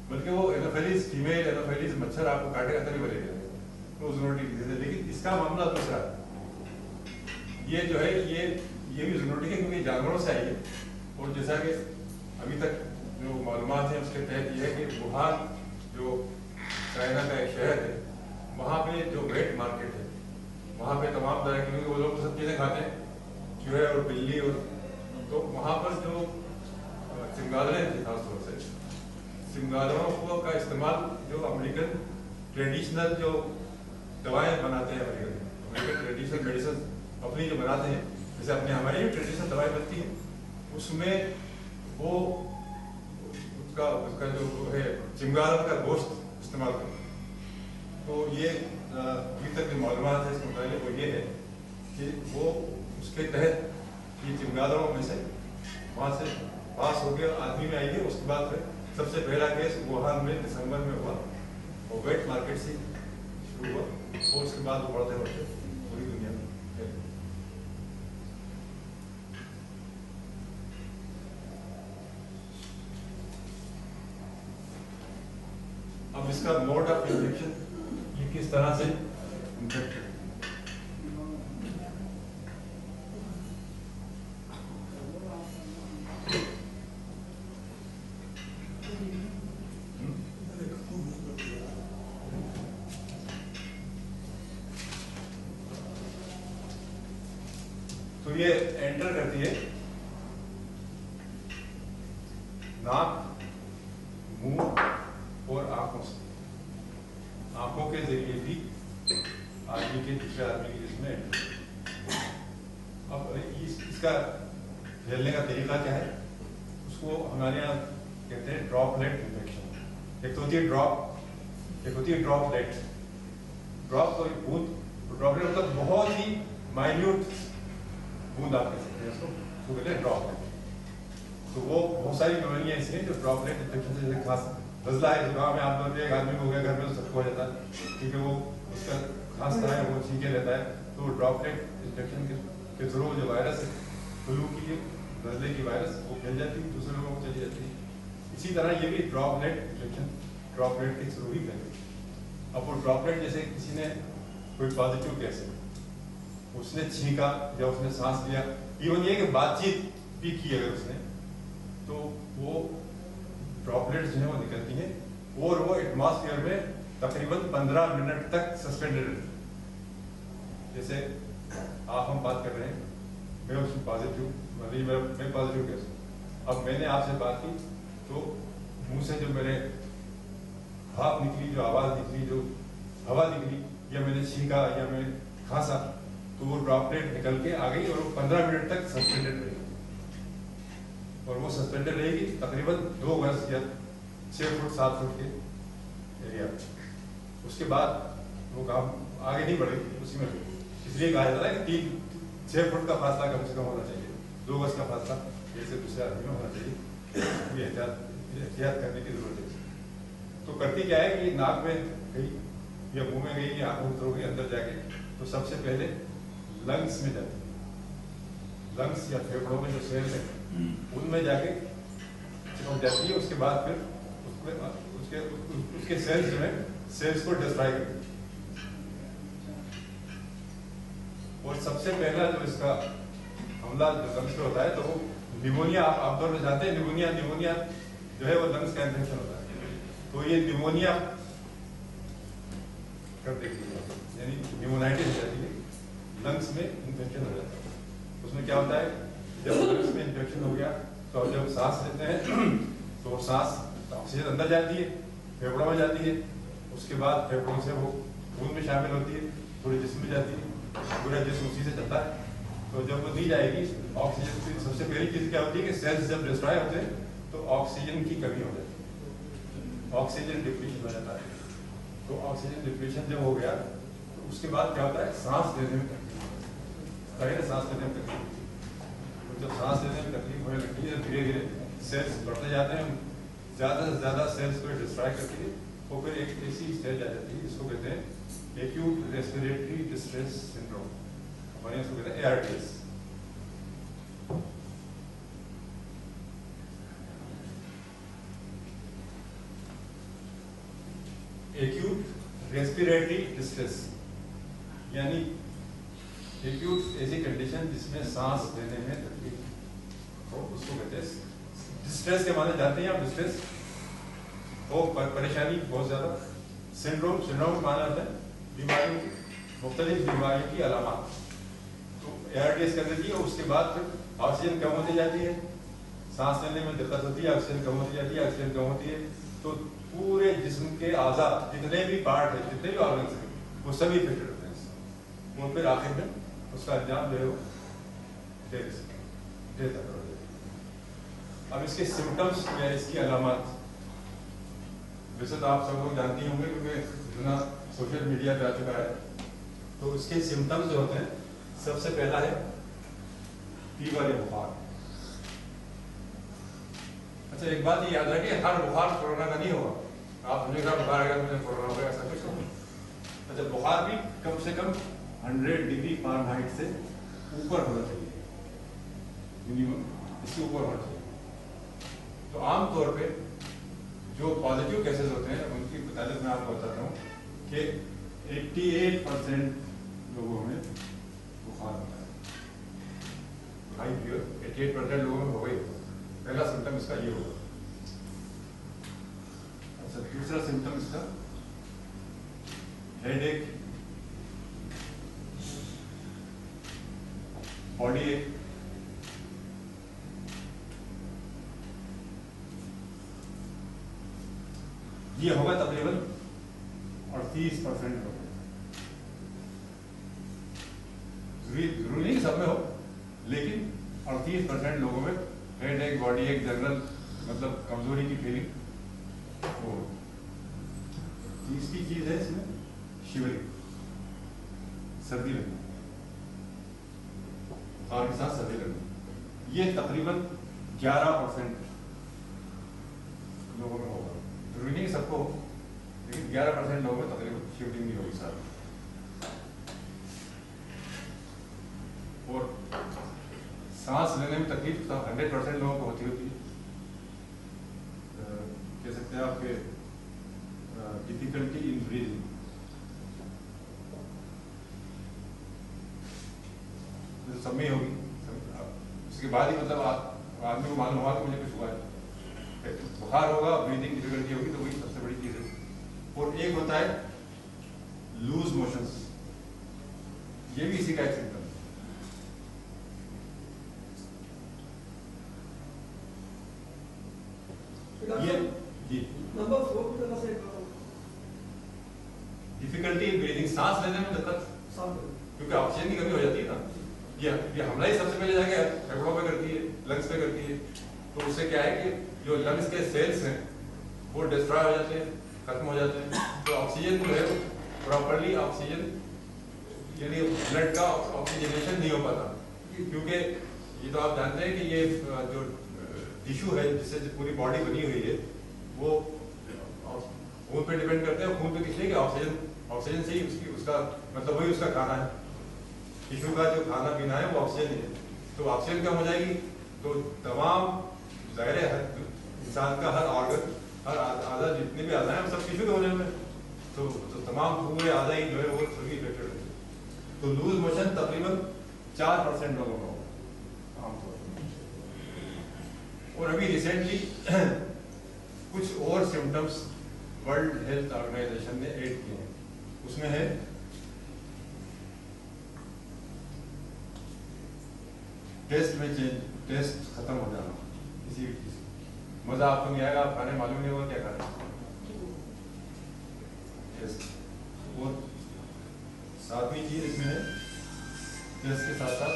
بلکہ وہ اینوفیلیز فیمیل اینوفیلیز مچھر آپ کو کاٹے گا تبھی ملیریا لگے گا. وہ زونوٹک ڈیزیز ہے. لیکن اس کا معاملہ دوسرا ہے. یہ جو ہے یہ بھی زونوٹک ہے کیونکہ جانوروں سے آئی ہے. اور جیسا کہ ابھی تک جو معلومات ہیں اس کے تحت یہ ہے کہ ووہان جو چائنا کا ایک شہر ہے, وہاں پہ جو ویٹ مارکیٹ ہے وہاں پہ تمام طرح کی, کیونکہ وہ لوگ سب چیزیں کھاتے ہیں, چوہے اور بلی, اور تو وہاں پر جو چمگادڑیں تھے, خاص طور سے چمگادڑوں کا استعمال جو امریکن ٹریڈیشنل جو دوائیں بناتے ہیں, امریکن ٹریڈیشنل میڈیسن اپنی جو بناتے ہیں, جیسے اپنے ہماری بھی ٹریڈیشنل دوائیں بنتی ہیں, اس میں وہ اس کا جو ہے چمگادڑ کا گوشت استعمال کرتے ہیں. تو یہ ابھی تک جو معلومات ہے اس کے متعلق وہ یہ ہے کہ وہ اس کے تحت یہ چمگادڑوں میں سے وہاں سے پاس ہو گیا, آدمی میں آئی ہے. اس کے بعد پھر سب سے پہلا کیس ووہان میں دسمبر میں ہوا, اور ویٹ مارکیٹ سے شروع ہوا, اور اس کے بعد وہ بڑھتے بڑھتے پوری دنیا میں. اب اس کا موڈ آف انفیکشن یہ کس طرح سے انفیکٹ ہے. تو یہ انٹر کرتی ہے ناک, منہ اور آنکھوں سے. آنکھوں کے ذریعے بھی آدمی کے دوسرے آدمی کے جسم میں. اب اس کا پھیلنے کا طریقہ کیا ہے, اس کو ہمارے یہاں کہتے ہیں ڈراپلیٹ انفیکشن. ایک تو ہوتی ہے ڈراپ, ایک ہوتی ہے ڈراپلیٹ. ڈراپ تو بوند, ڈراپلیٹ مطلب بہت ہی مائنیوٹ بوند آپ کہہ سکتے ہیں اس کو کہتے ہیں ڈراپلیٹ. تو وہ بہت ساری بیماریاں ایسی ہیں جو ڈراپلیٹ انفیکشن سے، جیسے خاص نزلہ ہے، زکام ہے، آپ ایک آدمی ہو گیا گھر میں تو سب کو ہو جاتا ہے کیونکہ وہ اس کا کھانستا ہے، وہ چھینکے لیتا ہے، تو وہ ڈراپلیٹ انفیکشن کے تھرو جو وائرس ہے، فلو کی نزلے کی وائرس وہ پھیل جاتی ہے، دوسرے لوگوں کو چلی جاتی ہے. اسی طرح یہ بھی ڈراپلیٹ انفیکشن ڈراپلیٹ کے تھرو ہی پھیلتی ہے. اب وہ ڈراپلیٹ جیسے کسی نے کوئی پازیٹیو کیس ہے، اس نے چھینکا یا اس نے سانس لیا، ایون یہ کہ بات چیت بھی کی اگر اس نے، تو وہ ڈراپلیٹس جو ہیں وہ نکلتی ہیں اور وہ ایٹماسفیئر میں تقریباً 15 منٹ تک سسپینڈیڈ رہتی ہیں. جیسے آپ ہم بات کر رہے ہیں، میں اس میں پازیٹیو، میں پازیٹیو کیس ہوں، اب میں نے آپ سے بات کی تو منہ سے جو میرے بھاپ نکلی، جو آواز نکلی، جو ہوا نکلی، یا میں نے چھینکا یا میں نے کھانسا، تو وہ ڈراپلیٹ نکل کے آ گئی اور وہ 15 منٹ تک سسپینڈیڈ رہے گی. اور وہ سسپینڈیڈ رہے گی تقریباً 2 گز یا 6 فٹ 7 فٹ کے ایریا میں. اس کے بعد وہ کام آگے نہیں بڑھے گی اسی میں، اس لیے کہا جاتا ہے کہ 6 فٹ کا فاصلہ کم سے کم ہونا چاہیے، 2 گز کا فاصلہ جیسے دوسرے آدمی میں ہونا چاہیے. یہ احتیاط کرنے کی ضرورت ہے. تو کرتی کیا ہے کہ یہ ناک میں گئی یا منہ میں گئی یا آنکھوں تھرو گئی اندر جا کے، تو سب سے پہلے لنگس میں جاتی ہے، لنگس یا پھیپھڑوں میں جو سیلز ہیں ان میں جا کے چپک جاتی ہے. اس کے بعد پھر اس کے سیلز جو ہیں سیلز کو ڈسٹرائے کرتی ہے. اور سب سے پہلا جو اس کا حملہ جو لنگس پہ ہوتا ہے تو وہ نیمونیا، آپ عام طور پہ جانتے ہیں نیمونیا جو ہے وہ لنگس کا انفیکشن ہوتا ہے. تو یہ نیمونیا کر دیتی ہے، یعنی نیمونائٹس ہو جاتی ہے، لنگس میں انفیکشن ہو جاتا ہے. اس میں کیا ہوتا ہے، جب لنگس میں انفیکشن ہو گیا تو جب سانس لیتے ہیں تو سانس آکسیجن اندر جاتی ہے، پھیپھڑوں میں جاتی ہے. اس کے بعد پھیپھڑوں سے وہ خون میں شامل ہوتی ہے، پورے جسم میں جاتی ہے، پورا جسم اسی سے چلتا ہے. تو جب وہ دی جائے گی آکسیجن کی سب سے پہلی چیز کیا ہوتی ہے کہ سیلز جب ڈسٹرائے ہوتے ہیں تو آکسیجن کی کمی ہو جاتی ہے، آکسیجن ڈپلیشن ہو جاتا ہے. تو آکسیجن ڈپلیشن جب ہو گیا تو اس کے بعد کیا ہوتا ہے، سانس لینے میں تکلیف ہوتی ہے، سانس لینے میں تکلیف ہوتی ہے. جب سانس لینے میں تکلیف ہونے لگتی ہے دھیرے دھیرے سیلز بڑھتے جاتے ہیں، زیادہ سے زیادہ سیلز کو ڈسٹرائے کرتی ہے. اور پھر ایک ایسی اسٹیج آ جاتی ہے جس کو کہتے ہیں ایکیوٹ ریسپیریٹری ڈسٹریس سنڈروم، ہمارے اس کو کہتے ہیں ARDS. ایکیوٹ ریسپیریٹری ڈسٹریس یعنی ایکیوٹ ایسی کنڈیشن جس میں سانس لینے میں تکلیف ہو، اس کو کہتے ہیں ڈسٹریس. کے معنی جانتے ہیں آپ، ڈسٹریس ہو، پریشانی بہت زیادہ. سنڈروم کا معنی ہوتا ہے بیماریوں، مختلف بیماریوں کی علامات. تو ARDS کر دیتی ہے. اس کے بعد پھر آکسیجن کم ہوتی جاتی ہے، سانس لینے میں دقت ہوتی ہے، آکسیجن کم ہوتی جاتی ہے، آکسیجن کم ہوتی ہے. تو پورے جسم کے اعضاء جتنے بھی پارٹ ہیں، جتنے بھی آرگنس ہیں، وہ سبھی افیکٹڈ ہوتے ہیں. اور پھر آخر میں اس کا انجام جو ہے وہ ڈیتھ تک ہو جاتی ہے. اب اس کے سمٹمس یا اس کی علامات ویسے تو آپ سب لوگ جانتی ہوں گے کیونکہ اتنا سوشل میڈیا پہ آ چکا ہے. تو اس کے سمٹمس جو ہوتے ہیں، سب سے پہلا ہے فیور یا بخار. اچھا ایک بات یہ یاد رکھیں، ہر بخار کورونا کا نہیں ہوگا. آپ سمجھے گا بخار آئے گا مجھے کورونا ہو گیا، ایسا کچھ نہیں. اچھا بخار بھی کم سے کم 100 ڈگری فارنہائٹ سے اوپر ہونا چاہیے، منیمم اس سے اوپر ہونا چاہیے. تو عام طور پہ جو پازیٹیو کیسز ہوتے ہیں ان کی تعداد میں آپ کو بتاتا ہوں کہ 88% لوگوں میں بخار ہوتا ہے. ہائی فیور 88% لوگوں میں ہو گئی. پہلا سمٹم اس کا یہ ہوگا. اچھا دوسرا سمٹم اس کا ہیڈ ایک، باڈی ایک، یہ ہوگا تقریباً 38% لوگ. ضروری نہیں کہ سب میں ہو، لیکن 38% لوگوں میں ہیڈ ایک، باڈی ایک، جنرل مطلب کمزوری کی فیلنگ ہو. تیسری چیز ہے اس میں شیورنگ، سردی لگنا، بخار کے ساتھ سردی لگنا. یہ تقریباً 11% लोगों में होगा, जरूरी नहीं सबको हो, लेकिन 11% लोगों में तकरीबन शूटिंग भी होगी साथ। और सांस लेने में तकलीफ 100% लोगों को होती है। कह सकते हैं आपके डिफिकल्टी इन ब्रीदिंग, सब में होगी। उसके बाद ही मतलब आदमी को मालूम होगा कि मुझे कुछ हुआ है, बुखार होगा, ब्रीदिंग डिफिकल्टी होगी, तो वही सबसे बड़ी चीज है। और एक होता है लूज मोशंस, ये भी इसी का एक सिम्टम है। ये जी नंबर 4 की तरह से डिफिकल्टी इन ब्रीदिंग, सांस लेने में दिक्कत, क्योंकि ऑक्सीजन की कमी हो जाती है ना। ये हमला ही सबसे पहले जाके फेफड़ों पे करती है, लंग्स पे करती है। तो उससे क्या है कि जो लंग्स के सेल्स हैं वो डिस्ट्रॉय हो जाते हैं, खत्म हो जाते हैं। तो ऑक्सीजन जो है प्रॉपरली ऑक्सीजन यानी ब्लड का ऑक्सीजनेशन नहीं हो पाता, क्योंकि ये तो आप जानते हैं कि ये जो टिश्यू है जिससे पूरी बॉडी बनी हुई है वो खून पे डिपेंड करते हैं। खून पे किस लिए कि ऑक्सीजन से ही उसका मतलब वही उसका खाना है। टिश्यू का जो खाना पीना है वो ऑक्सीजन ही है। तो ऑक्सीजन कम हो जाएगी तो तमाम ज़ाहिर है इंसान का हर ऑर्गन, हर आधा, जितने भी आधा है सब टिश्यू के होने में, तो तमाम पूरे आधा ही जो है वो सभी इफेक्टेड होते हैं। तो लूज मोशन तकरीबन 4% लोगों को होगा आमतौर पर। और अभी रिसेंटली कुछ और सिम्टम्स वर्ल्ड हेल्थ ऑर्गेनाइजेशन ने ऐड किए हैं, उसमें है टेस्ट में चेंज, टेस्ट खत्म हो जाना किसी भी चीज, मजा आपको नहीं आएगा, आप खाने मालूम नहीं होगा क्या खा रहे टेस्ट। और सातवीं चीज इसमें है टेस्ट के साथ साथ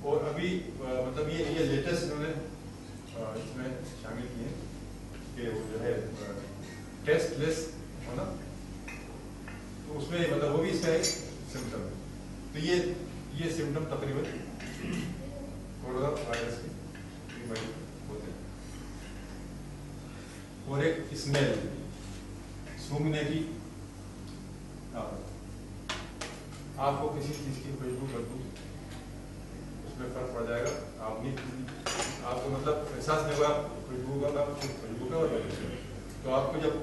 और अभी मतलब ये लेटेस्ट उन्होंने इसमें शामिल किए कि वो जो है टेस्टलेस होना, तो उसमें मतलब वो भी इसका एक सिम्टम है। तो ये सिम्टम तकरीबन कोरोना वायरस के होते हैं। और एक स्मेल, सूंघने की, आपको किसी चीज की खुशबू बदबू उसमें फर्क पड़ जाएगा। आपको मतलब एहसास नहीं होगा खुशबू का, तो आपको जब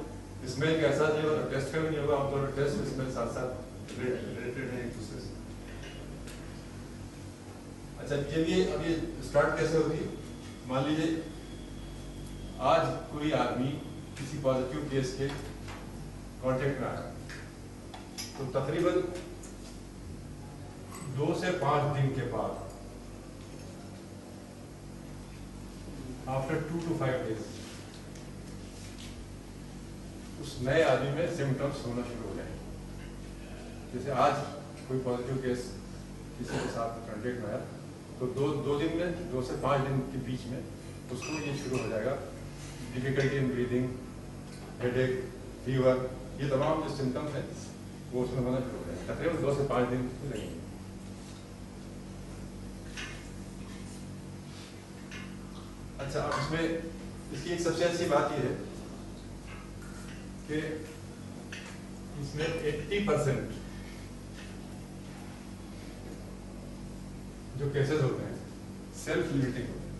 स्मेल का एहसास नहीं होगा तो टेस्ट करना नहीं होगा। आमतौर पर टेस्ट स्मेल साथ साथ रिलेटेड है एक दूसरे से। अच्छा, अब ये स्टार्ट कैसे होती है? मान लीजिए आज कोई आदमी किसी पॉजिटिव केस के कांटेक्ट में आया, तो तकरीबन 2 से 5 दिन के बाद, आफ्टर 2 to 5 days, उस नए आदमी में सिम्टम्स होना शुरू हो जाएंगे। जैसे आज कोई पॉजिटिव केस किसी के साथ कांटेक्ट में आया, तो दो दिन में, 2 से 5 दिन के बीच में उसको ये शुरू हो जाएगा, difficulty in breathing, headache, fever, ये तमाम जो सिम्टम्स हैं वो उसमें होना शुरू हो जाएगा। तकरीबन 2 से 5 दिन लगेंगे। अच्छा, अब इसमें इसकी एक सबसे अच्छी बात यह है कि इसमें 80% जो केसेस होते हैं सेल्फ लिमिटिंग होते हैं।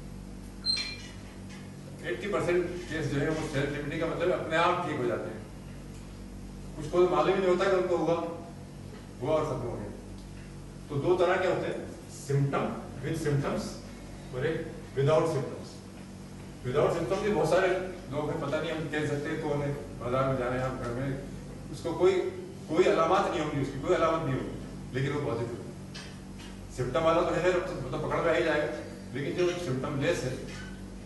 80% केस जो है वो सेल्फ लिमिटिंग का मतलब अपने आप ठीक हो जाते हैं, कुछ को मालूम ही नहीं होता कि उनको हुआ और खत्म हो गया। तो 2 तरह के होते हैं, सिम्टम विद सिम्टम्स और एक विदाउट सिम्टम्स। विदाउट सिम्टम्स भी बहुत सारे लोग हैं, पता नहीं हम कह सकते हैं, कौन है, बाजार में जाने हम घर में, उसको कोई अलामत नहीं होगी, उसकी कोई अलामत नहीं होगी, लेकिन वो पॉजिटिव सिम्टम वाला तो है, तो पकड़ में ही जाएगा। लेकिन जो सिम्टम लेस है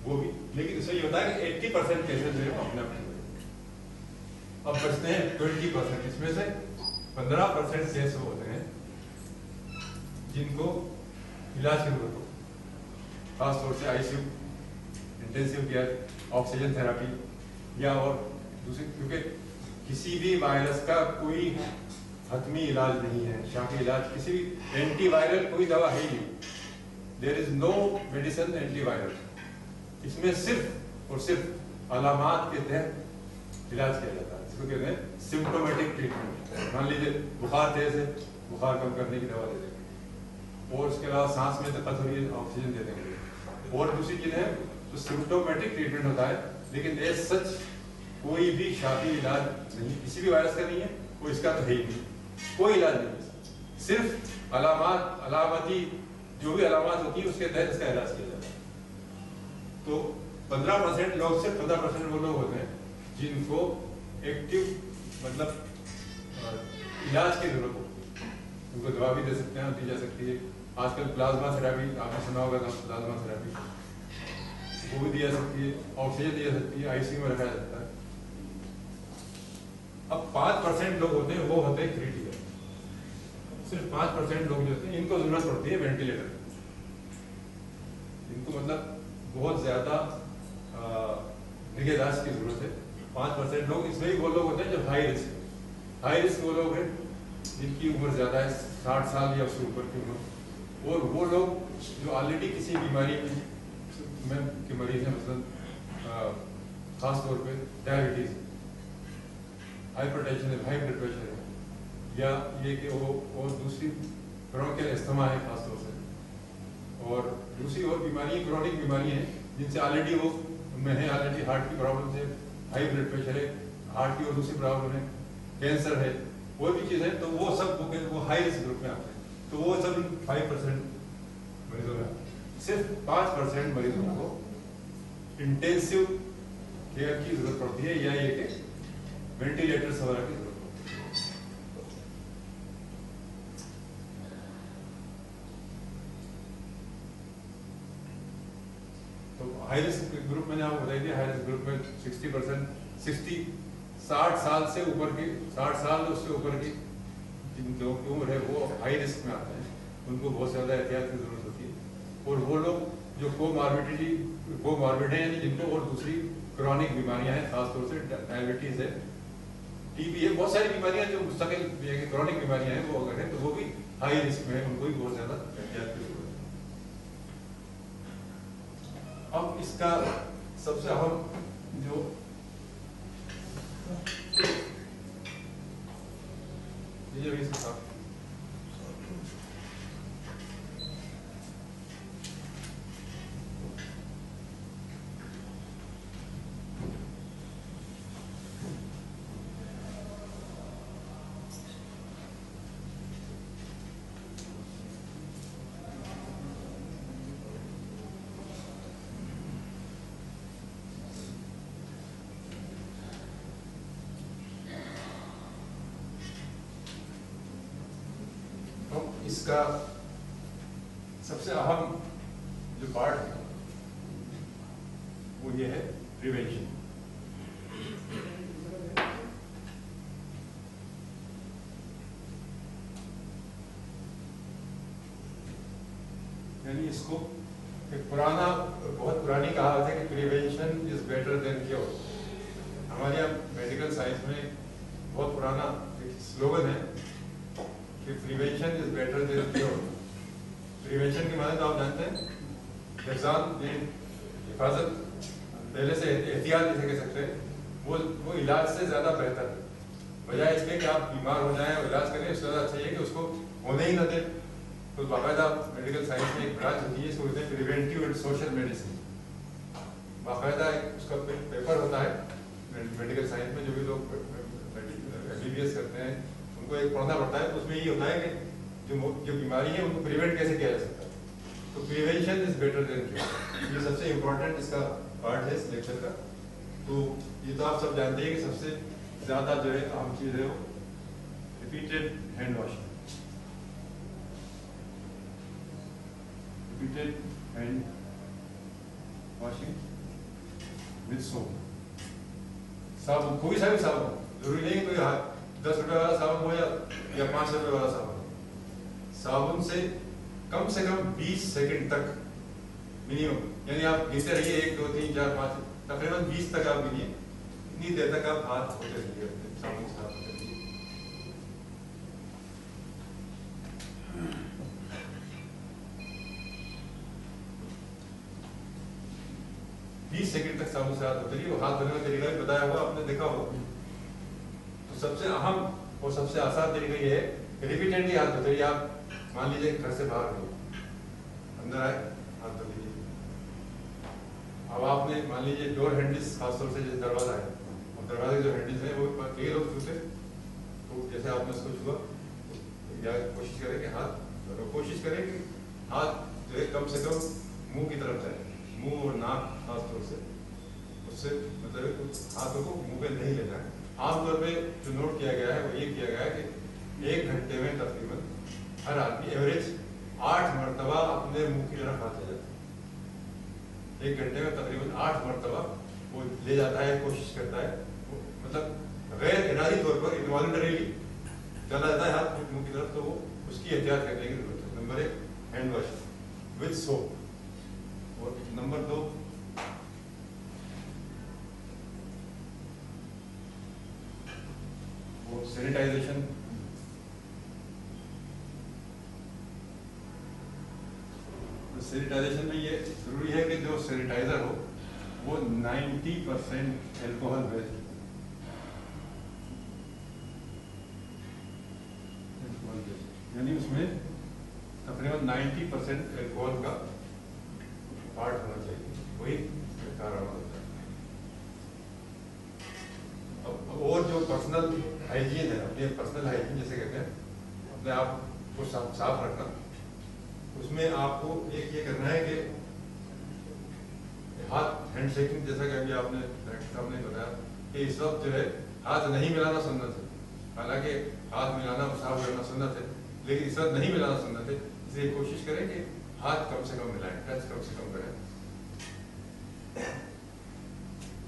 वो भी, लेकिन इससे ये होता है कि 80% केसेस जो है वो अपने आप ठीक हो जाते हैं। अब बचते हैं 20%, इसमें से 15% केस होते हैं जिनको इलाज की जरूरत हो, खासतौर से ICU intensive care, oxygen therapy या और दूसरी, क्योंकि किसी भी वायरस का कोई हतमी इलाज नहीं है, शाफी इलाज, किसी भी एंटीवायरल कोई दवा है ही नहीं, there is no medicine antiviral. इसमें सिर्फ और सिर्फ अलामात के तहत इलाज किया जाता है, इसको कहते हैं सिम्प्टोमेटिक ट्रीटमेंट। मान लीजिए बुखार तेज है, बुखार कम करने की दवा दे देंगे, और उसके अलावा सांस में दिक्कत हो रही है, ऑक्सीजन दे देंगे। और दूसरी चीज है तो सिम्प्टोमेटिक ट्रीटमेंट होता है, लेकिन एज सच कोई भी शाफी इलाज नहीं, किसी भी वायरस का नहीं है, कोई इसका तो है ही नहीं, कोई इलाज नहीं है, सिर्फ अलामती जो भी अलामत होती है उसके तहत इसका इलाज किया जाता है। तो 15% लोग, सिर्फ 15% वो लोग होते हैं जिनको एक्टिव मतलब इलाज की जरूरत होती है, उनको दवा भी दे सकते हैं, दी जा सकती है। आजकल प्लाज्मा थेरेपी आपने सुना होगा, प्लाज्मा थेरेपी वो भी दी जा सकती है, ऑक्सीजन दी जा सकती है, आईसीयू में रखा जा सकता है। अब 5% लोग होते हैं, वो होते हैं क्रिटिकल। सिर्फ 5% लोग जो होते हैं इनको जरूरत पड़ती है वेंटिलेटर, इनको मतलब बहुत ज्यादा निगहदाश्त की जरूरत है। 5% लोग, इसमें भी वो लोग होते हैं जो हाई रिस्क है। हाई रिस्क वो लोग हैं जिनकी उम्र ज्यादा है, 60 साल या उससे ऊपर की उम्र, और वो लोग जो ऑलरेडी किसी बीमारी में के मरीज हैं, मतलब खास तौर पे डायबिटीज, हाइपरटेंशन है, हाई ब्लड प्रेशर है, या ये कि वो और दूसरी ब्रोंकियल अस्थमा है खास तौर से, और दूसरी और बीमारी क्रॉनिक बीमारी हैं जिनसे ऑलरेडी वो में है, ऑलरेडी हार्ट की प्रॉब्लम है, हाई ब्लड प्रेशर है, हार्ट की और दूसरी प्रॉब्लम है, कैंसर है, कोई भी चीज़ है, तो वो सब वो हाई रिस्क ग्रुप में आते हैं। तो वो सब 5% मरीजों में, सिर्फ 5% मरीजों को इंटेंसिव केयर की जरूरत पड़ती है, या ये कि वेंटिलेटर्स वगैरह की जरूरत पड़ती है। तो हाई रिस्क ग्रुप मैंने आपको बताई थी, हाई रिस्क ग्रुप में 60% 60 साल से ऊपर की, 60 साल उससे ऊपर की जिन लोगों की उम्र है वो हाई रिस्क में आते हैं, उनको बहुत ज़्यादा एहतियात की जरूरत होती है। और वो लोग जो कोमॉर्बिड है, यानी जिनको और दूसरी क्रॉनिक बीमारियां हैं, खासतौर से डायबिटीज है, टीबी है, बहुत सारी बीमारियां जो मुस्तकिल क्रॉनिक बीमारियां हैं, वो अगर है तो वो भी हाई रिस्क में है, उनको भी बहुत ज़्यादा एहतियात की जरूरत है। अब इसका सबसे अहम जो ये भी इसके साथ इसका सबसे अहम जो पार्ट है वो ये है प्रिवेंशन। यानी इसको एक पुराना, बहुत पुरानी कहावत है कि prevention is better than cure. हमारे यहाँ मेडिकल साइंस में बहुत पुराना एक स्लोगन है कि prevention is better than cure. Prevention की माने तो आप जानते हैं, हिफाजत, पहले से एहतियात जिसे कह सकते हैं, वो इलाज से ज्यादा बेहतर है। बजाय इसके कि आप बीमार हो जाएं और इलाज करें, उससे ज्यादा अच्छा है कि उसको होने ही न दें। तो बाकायदा मेडिकल साइंस में एक ब्रांच होती है, इसको कहते हैं प्रिवेंटिव एंड सोशल मेडिसिन। बाकायदा उसका पेपर होता है मेडिकल साइंस में, जो भी लोग MBBS करते हैं उनको एक पढ़ना पड़ता है। तो उसमें ये होता है कि जो बीमारी है उनको प्रिवेंट कैसे किया जा सकता है। तो prevention is better than cure, ये सबसे इम्पोर्टेंट इसका पार्ट है इस लेक्चर का। तो ये तो आप सब जानते हैं कि सबसे ज्यादा जो है अहम चीज है वो repeated hand washing, repeated hand washing with soap. साबुन, कोई सा भी साबुन, जरूरी नहीं कोई 10 रुपए वाला साबुन हो या 5 रुपए वाला साबुन। साबुन से कम 20 सेकंड तक मिनिमम, यानी आप गिनते रहिए 1 2 3 4 5 तकरीबन 20 तक आप गिनिए, इतनी देर तक आप हाथ होते रहिए, साबुन से हाथ होते रहिए। 20 सेकंड तक साबुन से हाथ होते रहिए। वो हाथ धोने का तरीका भी बताया हुआ, आपने देखा होगा। तो सबसे अहम और सबसे आसान तरीका ये है, रिपीटेडली हाथ धोते रहिए। आप मान लीजिए घर से बाहर गए, अंदर आए, हाथ धो लीजिए। अब आपने मान लीजिए डोर हैंडल्स, खासतौर से जैसे दरवाजा है, और दरवाजे के जो हैंडल्स हैं वो कई लोग छूते, तो जैसे आपने उसको छुआ, या कोशिश करें कि हाथ, कोशिश करें कि हाथ जो है कम से कम मुंह की तरफ जाए, मुंह और नाक खासतौर से, उससे मतलब हाथों को मुंह पे नहीं लेना है। आमतौर पे जो नोट किया गया है वो ये किया गया है कि 1 घंटे में तकरीबन हर आदमी एवरेज 8 मरतबा अपने मुंह की तरफ हाथ ले जाता है। 1 घंटे में तकरीबन 8 मरतबा वो ले जाता है, कोशिश करता है, मतलब गैर इरादी तौर पर, इनवॉलंटरीली चला जाता है हाथ मुंह की तरफ, तो वो उसकी एहतियात करने की जरूरत है। Number 1 hand wash with soap, और नंबर 2 वो सैनिटाइजेशन। सैनिटाइजेशन में ये जरूरी है कि जो सैनिटाइजर हो वो 90% एल्कोहल बेस्ड, यानी उसमें तकरीबन 90% एल्कोहल का पार्ट होना चाहिए, वही कारण होता है। और जो पर्सनल हाइजीन है, अपने पर्सनल हाइजीन जैसे कहते हैं, अपने आप को साफ रखना, उसमें आपको एक ये करना है कि हाथ हैंड शेकिंग, जैसा कि अभी आपने साहब ने बताया कि इस वक्त जो है हाथ नहीं मिलाना सुन्नत है। हालांकि हाथ मिलाना साफ करना सुन्नत है, लेकिन इस वक्त नहीं मिलाना सुन्नत है, इसलिए कोशिश करें कि हाथ कम से कम मिलाएं, टच कम से कम करें।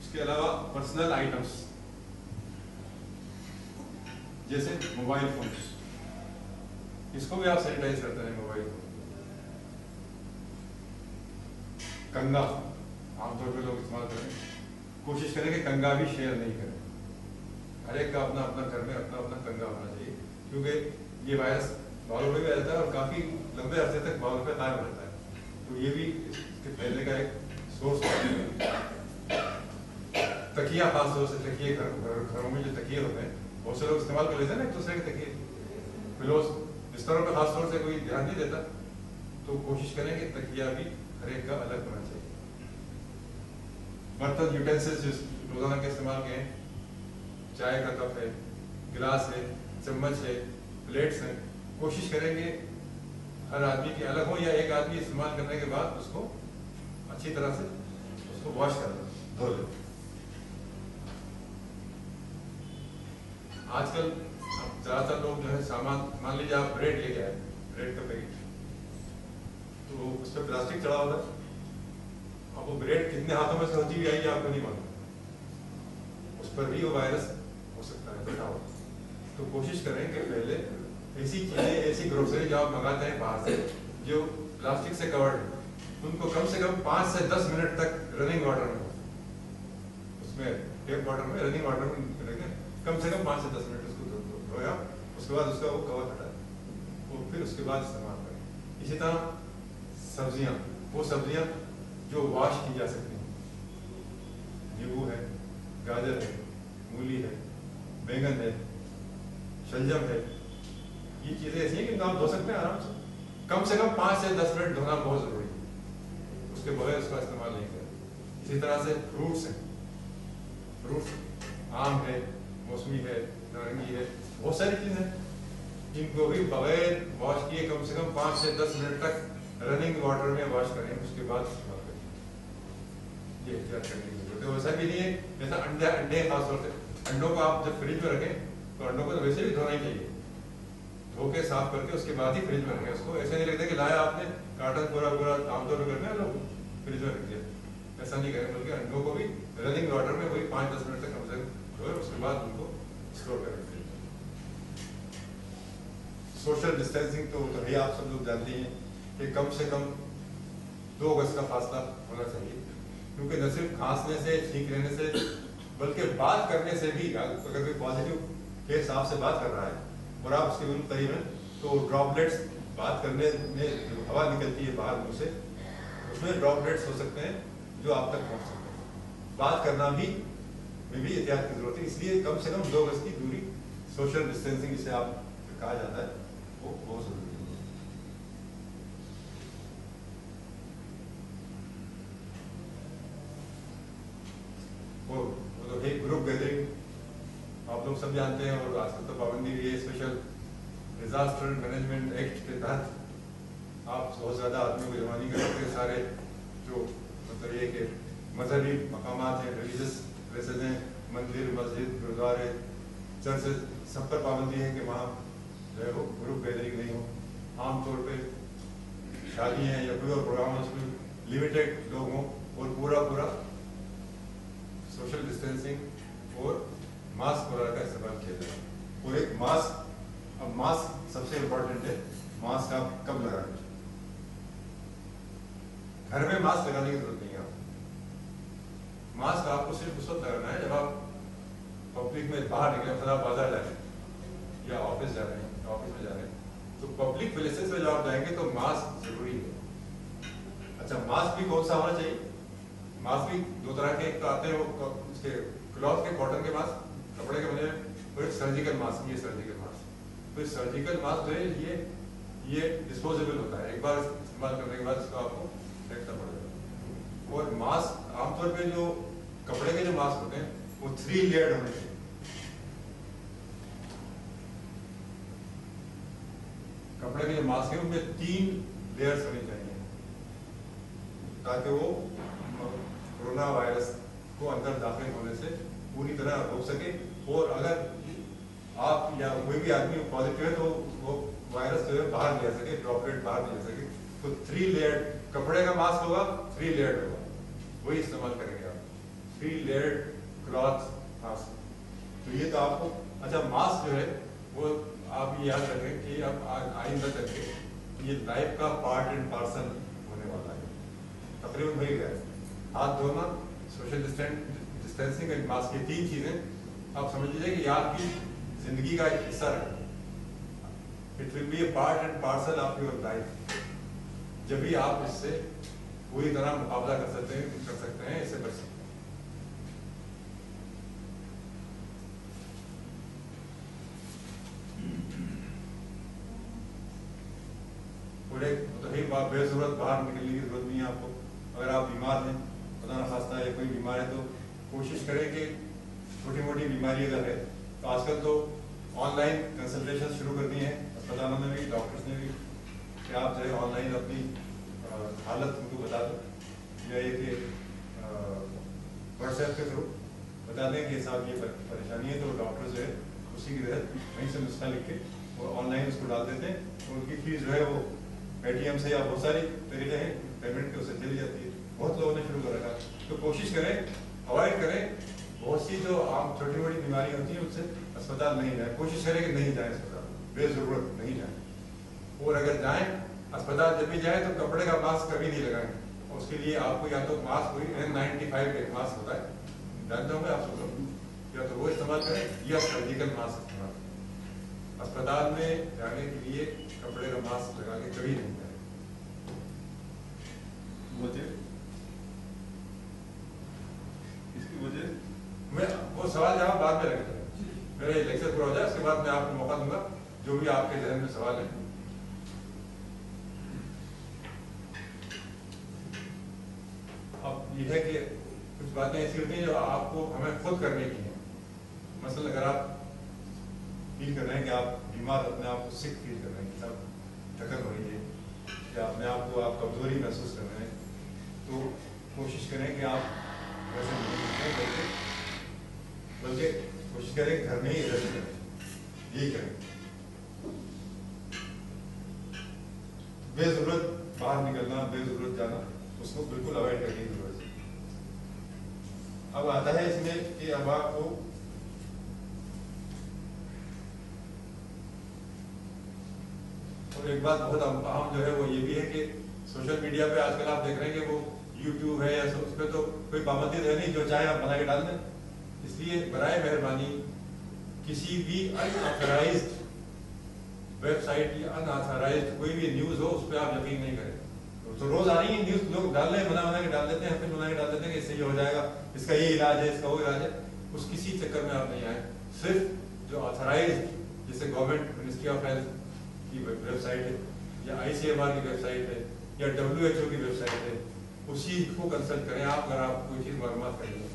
इसके अलावा पर्सनल आइटम्स जैसे मोबाइल फोन, इसको भी आप सैनिटाइज करते हैं। मोबाइल फोन, कंगा आमतौर पे लोग इस्तेमाल करें, कोशिश करें कि कंगा भी शेयर नहीं करें। हर एक का अपना अपना घर में अपना अपना कंगा होना चाहिए, क्योंकि ये वायरस बालों पे भी रहता है और काफी लंबे अरसे तक बालों पे कायम रहता है, तो ये भी इसके फैलने का एक सोर्स है। तकिया, खासतौर से तकिए, घरों में जो तकिए होते हैं बहुत से लोग इस्तेमाल कर लेते हैं ना एक दूसरे के तकिए, पिलोस, बिस्तरों पर खासतौर से कोई ध्यान नहीं देता, तो कोशिश करें कि तकिया भी हर एक का अलग होना चाहिए। बर्तन, यूटेंसिल्स रोजाना के इस्तेमाल के, चाय का कप है, गिलास है, चम्मच है, प्लेट्स हैं, कोशिश करें कि हर आदमी के अलग हो, या एक आदमी इस्तेमाल करने के बाद उसको अच्छी तरह से उसको वॉश कर ले, धो ले। आजकल ज़्यादातर लोग जो है सामान, मान लीजिए आप ब्रेड लेके आए, ब्रेड का पैकेट, तो उस पर प्लास्टिक चढ़ा होता है, अब वो ब्रेड कितने हाथों में से होती हुई आई आपको नहीं मालूम, उस पर भी वो वायरस हो सकता है, बैठा हो। तो कोशिश करें कि पहले ऐसी चीज़ें, ऐसी ग्रोसरी जो आप मंगाते हैं बाहर से, जो प्लास्टिक से कवर्ड है, उनको कम से कम 5 से 10 मिनट तक रनिंग वाटर में, उसमें टेप वाटर में, रनिंग वाटर में रखें, कम से कम 5 से 10 मिनट उसको धोया, उसके बाद उसका वो कवर हटाए और फिर उसके बाद इस्तेमाल करें। इसी तरह सब्जियां, वो सब्जियां जो वॉश की जा सकती हैं, नींबू है, गाजर है, मूली है, बैंगन है, शलजम है, ये चीज़ें ऐसी हैं कि आप धो सकते हैं आराम से कम 5 से 10 मिनट धोना बहुत ज़रूरी है, उसके बगैर उसका इस्तेमाल नहीं करें। इसी तरह से फ्रूट्स हैं, फ्रूट्स, आम है, मौसमी है, नारंगी है, बहुत सारी चीज़ें, जिनको भी बगैर वॉश किए कम से कम 5 से 10 मिनट तक रनिंग वाटर में वॉश करें, उसके बाद इस्तेमाल करें। ये एहतियात करने की जरूरत है। वैसा भी नहीं है, जैसा अंडे खासतौर से, अंडों को आप जब फ्रिज में रखें तो अंडों को तो वैसे भी धोना ही चाहिए, धो के साफ करके उसके बाद ही फ्रिज में रखें उसको। ऐसे नहीं लगता कि लाया आपने कार्टन पूरा आमतौर पर करना है लोग फ्रिज में रख दिया, ऐसा नहीं करें, बल्कि अंडों को भी रनिंग वाटर में वही 5-10 मिनट तक कम से कम धोए, उसके बाद उनको स्टोर करें। सोशल डिस्टेंसिंग तो है, आप सब लोग जानते हैं कि कम से कम 2 गज का फासला होना चाहिए, क्योंकि न सिर्फ खांसने से, छींक लेने से, बल्कि बात करने से भी, अगर कोई पॉजिटिव केस आपसे बात कर रहा है और आप उसके बिल्कुल करीब हैं, तो ड्रॉपलेट्स बात करने में जो हवा निकलती है बाहर मुंह से, उसमें ड्रॉपलेट्स हो सकते हैं जो आप तक पहुंच सकते हैं। बात करना भी में भी एहतियात की जरूरत है, इसलिए कम से कम 2 गज की दूरी, सोशल डिस्टेंसिंग जिसे आप कहा जाता है, वो बहुत जरूरी है। वो तो है ग्रुप गैदरिंग, आप लोग सब जानते हैं, और आजकल तो पाबंदी भी है, स्पेशल डिजास्टर मैनेजमेंट एक्ट के तहत आप बहुत ज़्यादा आदमियों को जमा नहीं कर सकते। सारे जो मतलब ये कि मजहबी मकामात हैं, रिलीजियस प्लेसेस हैं, मंदिर, मस्जिद, गुरुद्वारे, चर्चेज, सब पर पाबंदी है कि वहाँ जो है वो ग्रुप गैदरिंग नहीं हो। आमतौर पे शादियाँ या कोई और प्रोग्राम है उसमें लिमिटेड लोग हों और पूरा सोशल डिस्टेंसिंग और मास्क वगैरह का इस्तेमाल किया जाए। और एक मास्क, अब मास्क सबसे इम्पोर्टेंट है, मास्क आप कब लगाएं? घर में मास्क लगाने की जरूरत नहीं है। मास्क आपको सिर्फ उस वक्त लगाना है जब आप पब्लिक में बाहर निकले, मतलब आप बाजार जा रहे हैं या ऑफिस जा रहे हैं, ऑफिस में जा रहे हैं, तो पब्लिक प्लेसेस में जब आप जाएंगे तो मास्क जरूरी है। अच्छा, मास्क भी कौन सा होना चाहिए? मास्क भी 2 तरह के, एक तो आते हैं वो उसके क्लॉथ के, कॉटन के मास्क, कपड़े के बने, और एक सर्जिकल मास्क। ये सर्जिकल मास्क, तो सर्जिकल मास्क जो है ये डिस्पोजेबल होता है, एक बार इस्तेमाल करने के बाद इसको आपको फेंकना पड़ेगा। और मास्क आमतौर पे जो कपड़े के जो मास्क होते हैं वो 3 लेयर्ड होने चाहिए। कपड़े के जो मास्क है उनमें 3 लेयर्स होनी चाहिए, ताकि वो कोरोना वायरस को अंदर दाखिल होने से पूरी तरह रोक सके। और अगर आप या कोई भी आदमी पॉजिटिव है तो वो वायरस जो है बाहर ले सके, ड्रॉपलेट बाहर ले सके। तो 3 लेयर्ड कपड़े का मास्क होगा, 3 लेयर्ड होगा, वही इस्तेमाल करेंगे आप, 3 लेयर्ड क्लॉथ मास्क। तो ये तो आपको, अच्छा मास्क जो है वो आप ये याद रखें कि अब आइंदा करके ये लाइफ का पार्ट एंड पार्सल होने वाला है, तकरीबन हो ही गया है। हाथ धोना, सोशल डिस्टेंसिंग एंड मास्क, ये 3 चीजें आप समझ लीजिए कि आपकी जिंदगी का एक हिस्सा है। It will be A part and parcel of your life. जब भी आप इससे पूरी तरह मुकाबला कर सकते हैं, इससे बच सकते हैं। तो ही बेजरूरत बाहर निकलने की जरूरत नहीं है आपको। अगर आप बीमार हैं, खुदा न खास्ता या कोई बीमार है, तो कोशिश करें कि छोटी मोटी बीमारी अगर है तो आजकल तो ऑनलाइन कंसल्टेशन शुरू कर दी है अस्पतालों में भी, डॉक्टर्स ने भी, कि आप जो है ऑनलाइन अपनी हालत उनको बता दो, या ये कि व्हाट्सएप के थ्रू बता दें कि साहब ये परेशानी है, तो डॉक्टर जो है उसी की तहत वहीं से नुस्खा लिख के वो ऑनलाइन उसको डाल देते हैं। तो उनकी फीस जो है वो पेटीएम से या बहुत सारी तरीके हैं पेमेंट के, उससे चली जाती है। बहुत लोगों ने शुरू कर रखा। तो कोशिश करें, अवॉइड करें, बहुत सी जो आम छोटी मोटी बीमारी होती है उससे अस्पताल नहीं जाए। कोशिश करें कि नहीं जाए अस्पताल, बेजरूरत नहीं जाए। और अगर जाएं अस्पताल जब भी जाए तो कपड़े का मास्क कभी नहीं लगाएं। उसके लिए आपको या तो मास्क हुई N95 एक मास्क होता है, जानते होंगे आप सब लोग, या तो वो इस्तेमाल करें या सर्जिकल मास्क इस्तेमाल करें। अस्पताल में जाने के लिए कपड़े का मास्क लगा के कभी नहीं जाए। इसकी वजह मैं वो सवाल जवाब बाद में रखेंगे, मेरा ये लेक्चर पूरा हो जाए, उसके बाद मैं आपको मौका दूंगा जो भी आपके जहन में सवाल है। अब ये है कि कुछ बातें ऐसी होती हैं जो आपको हमें खुद करने की है। मसलन अगर आप फील कर रहे हैं कि आप बीमार, अपने आप को सिक फील कर रहे हैं, सब थकन हो रही है, या अपने आप को आप कमजोरी महसूस कर रहे हैं, तो कोशिश करें कि आप वैसे नहीं करके, बल्कि कोशिश करें घर में ही रेस्ट करें, यही करें। बेजरूरत बाहर निकलना, बेजरूरत जाना, उसको बिल्कुल अवॉइड करने की जरूरत है। अब आता है इसमें कि अब आपको और एक बात बहुत अहम जो है वो ये भी है कि सोशल मीडिया पे आजकल आप देख रहे हैं कि वो यूट्यूब है या उस पर तो कोई पाबंदी है नहीं, जो चाहे आप बना के डाल दें। इसलिए बराए मेहरबानी किसी भी अनऑथराइज्ड वेबसाइट या अनऑथराइज्ड कोई भी न्यूज़ हो उस पर आप यकीन नहीं करें। तो रोज आ रही है न्यूज़, लोग डाल रहे हैं, बना के डाल देते हैं, फिर बना के डाल देते हैं कि इससे ये हो जाएगा, इसका ये इलाज है, इसका वो इलाज है। उस किसी चक्कर में आप नहीं आए। सिर्फ जो ऑथराइज्ड जैसे गवर्नमेंट मिनिस्ट्री ऑफ हेल्थ की वेबसाइट है या ICMR की वेबसाइट है या WHO की वेबसाइट है, उसी को कंसल्ट करें आप अगर आप कोई चीज़ मालूमात करेंगे।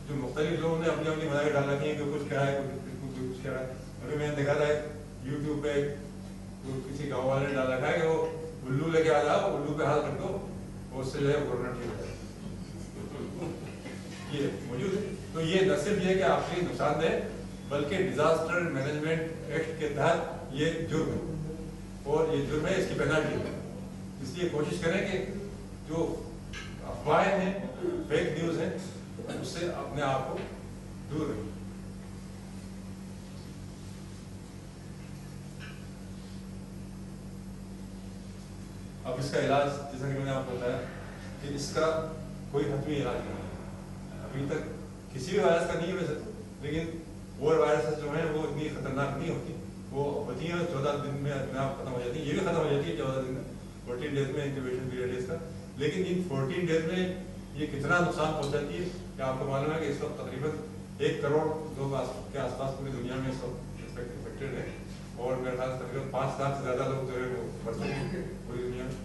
जो मुख्तलिफ लोगों ने अपनी अपनी बना के डाल रखी है, कोई कुछ कह रहा है, कोई कुछ कह रहा है। अभी मैंने देखा था यूट्यूब पे किसी गाँव वाले ने डाल रखा है कि वो उल्लू लेके आ जाओ, उल्लू पे हाथ रख दो, उससे जो है कोरोना ठीक हो जाएगा। ये मौजूद है। तो ये न सिर्फ ये कि आपके नुकसानदेह, बल्कि डिजास्टर मैनेजमेंट एक्ट के तहत ये जुर्म है और ये जुर्म है, इसकी पेनल्टी है। इसलिए कोशिश करें कि जो अफवाहें हैं, फेक न्यूज़ है, उससे अपने आप को दूर रखें। अब इसका इलाज जैसा कि मैंने आपको बताया कि इसका कोई हतमी इलाज नहीं है अभी तक, किसी भी वायरस का नहीं है वैसे तो, लेकिन और वायरस जो है वो इतनी खतरनाक नहीं होती। वो होती है 14 दिन में अपने आप खत्म हो जाती है, ये भी खत्म हो जाती है 14 दिन में, 14 डेज में इंक्यूबेशन पीरियड है इसका। लेकिन इन 14 डेज में ये कितना नुकसान पहुंचाती है क्या आपको मालूम है कि इस वक्त तकरीबन 1 करोड़ लोग के आसपास पूरी दुनिया में इस वक्त इन्फेक्टेड है और मेरे ख्याल से तकरीबन 5 लाख से ज़्यादा लोग जो है वो मर चुके हैं पूरी दुनिया में।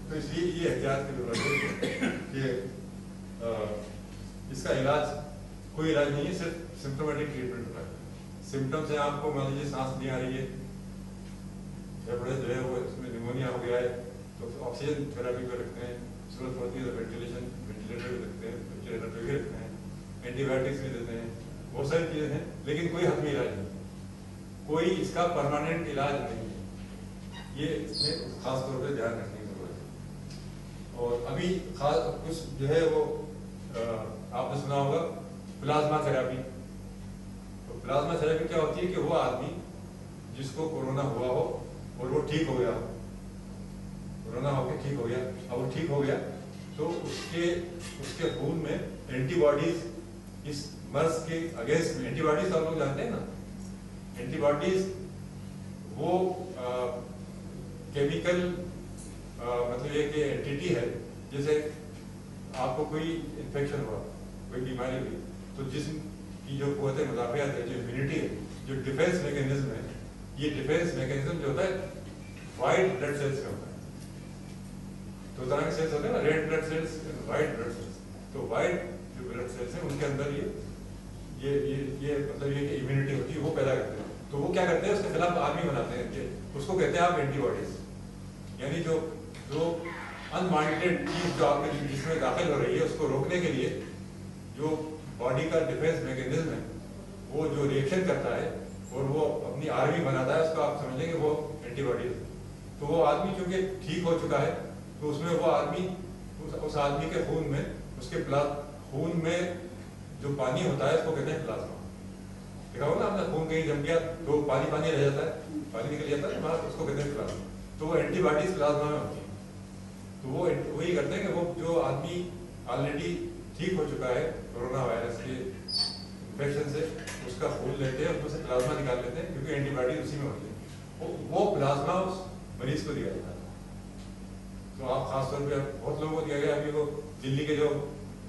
तो इसलिए ये एहतियात की जरूरत है कि इसका इलाज कोई इलाज नहीं है, सिर्फ सिम्टोमेटिक ट्रीटमेंट होता है। सिम्टम्स हैं आपको मान लीजिए सांस नहीं आ रही है, फेफड़े जो है वो इसमें निमोनिया हो गया है तो ऑक्सीजन थेरेपी पे रखते हैं, जरूरत होती है तो वेंटिलेटर भी रखते हैं, वेंटिलेटर पे भी रखते हैं, एंटीबायोटिक्स भी देते हैं, बहुत सारी चीज़ें हैं, लेकिन कोई हतमी इलाज नहीं, कोई इसका परमानेंट इलाज नहीं है। ये इसमें खास तौर पर ध्यान रखने की जरूरत है। और अभी खास कुछ जो है वो आपने सुना होगा प्लाज्मा थेरेपी। तो प्लाज्मा थेरेपी क्या होती है कि वो आदमी जिसको कोरोना हुआ हो और वो ठीक हो गया हो, कोरोना होकर ठीक हो गया, अब वो ठीक हो गया तो उसके खून में एंटीबॉडीज इस मर्ज के अगेंस्ट में, एंटीबॉडीज आप लोग जानते हैं ना, एंटीबॉडीज वो केमिकल मतलब ये कि एंटिटी है। जैसे आपको कोई इन्फेक्शन हुआ, कोई बीमारी हुई, तो जिस्म की जो क़ुव्वत मुदाफ़ियत है, जो इम्यूनिटी है, जो डिफेंस मैकेनिज्म है, ये डिफेंस मैकेनिज्म जो होता है वाइट ब्लड सेल्स में होता है। तो तरह के सेल्स होते हैं ना, red blood cells, white blood cells. तो वाइट जो ब्लड सेल्स हैं उनके अंदर ये मतलब ये इम्यूनिटी होती है, वो पैदा करते हैं। तो वो क्या करते हैं, उसके खिलाफ आर्मी बनाते हैं, उसको कहते हैं आप एंटीबॉडीज। यानी जो अनवांटेड चीज जो आपके जिसमें दाखिल हो रही है उसको रोकने के लिए जो बॉडी का डिफेंस मैकेनिज्म है वो जो रिएक्शन करता है और वो अपनी आर्मी बनाता है, उसको आप समझ लेंगे वो एंटीबॉडीज। तो वो आदमी चूंकि ठीक हो चुका है तो उसमें वो आदमी उस आदमी के खून में, उसके खून में जो पानी होता है उसको कहते हैं प्लाज्मा। देखा होगा ना आपने, खून कहीं जम गया तो पानी रह जाता है, पानी निकल जाता है बाहर, उसको कहते हैं प्लाज्मा। तो वो एंटीबॉडीज प्लाज्मा में होती है। तो वो वही करते हैं कि वो जो आदमी ऑलरेडी ठीक हो चुका है कोरोना वायरस के इन्फेक्शन से, उसका खून लेते हैं, उसमें से प्लाज्मा निकाल लेते हैं क्योंकि एंटीबॉडीज उसी में होती है। वो प्लाज्मा उस मरीज को दिया जाता है। तो आप खासतौर पर बहुत लोगों को दिया गया। अभी वो दिल्ली के जो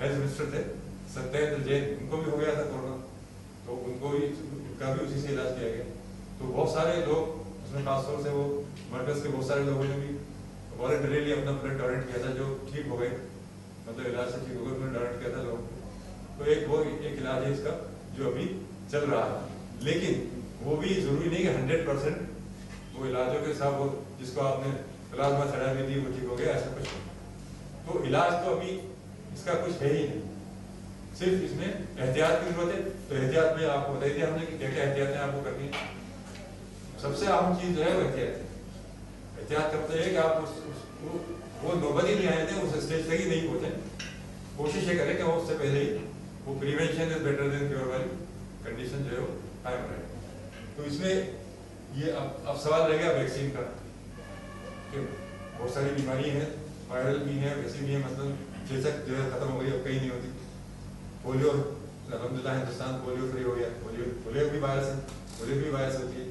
हेल्थ मिनिस्टर थे सत्येंद्र जैन, उनको भी हो गया था कोरोना, तो उनका भी उसी से इलाज किया गया। तो बहुत सारे लोग उसमें खासतौर से वो मरकज के बहुत सारे लोगों ने भी वॉलंटरीली अपना ब्लड डोनेट किया था, जो ठीक हो गए, मतलब इलाज से ठीक हो गए, उन्होंने डोनेट किया था लोगों को। तो एक इलाज है इसका जो अभी चल रहा है, लेकिन वो भी जरूरी नहीं कि 100% वो इलाजों के साथ वो जिसको आपने प्लाज्मा थेरेपी दी वो ठीक हो गया, ऐसा कुछ नहीं। तो इलाज तो अभी इसका कुछ है ही नहीं, सिर्फ इसमें एहतियात की जरूरत है। तो एहतियात में आपको बताई थी हमने कि क्या क्या एहतियातें आपको करनी है। सबसे अहम चीज जो है वो एहतियात है। एहतियात करते हैं कि आप वो नौबत ही नहीं आए थे, उस स्टेज तक ही नहीं पहुंचे। कोशिश ये करें कि वो उससे पहले ही वो prevention is better than cure वाली कंडीशन जो है वो कायम रहे। तो इसमें ये अब सवाल रह गया वैक्सीन का कि بہت ساری بیماری ہیں، وائرل بھی ہیں، ویسی بھی ہیں، مثلاً چیچک جو ہے ختم ہو گئی، اب کہیں نہیں ہوتی. پولیو الحمدللہ ہندوستان پولیو فری ہو گیا. پولیو بھی وائرس ہے، پولیو بھی وائرس ہوتی ہے.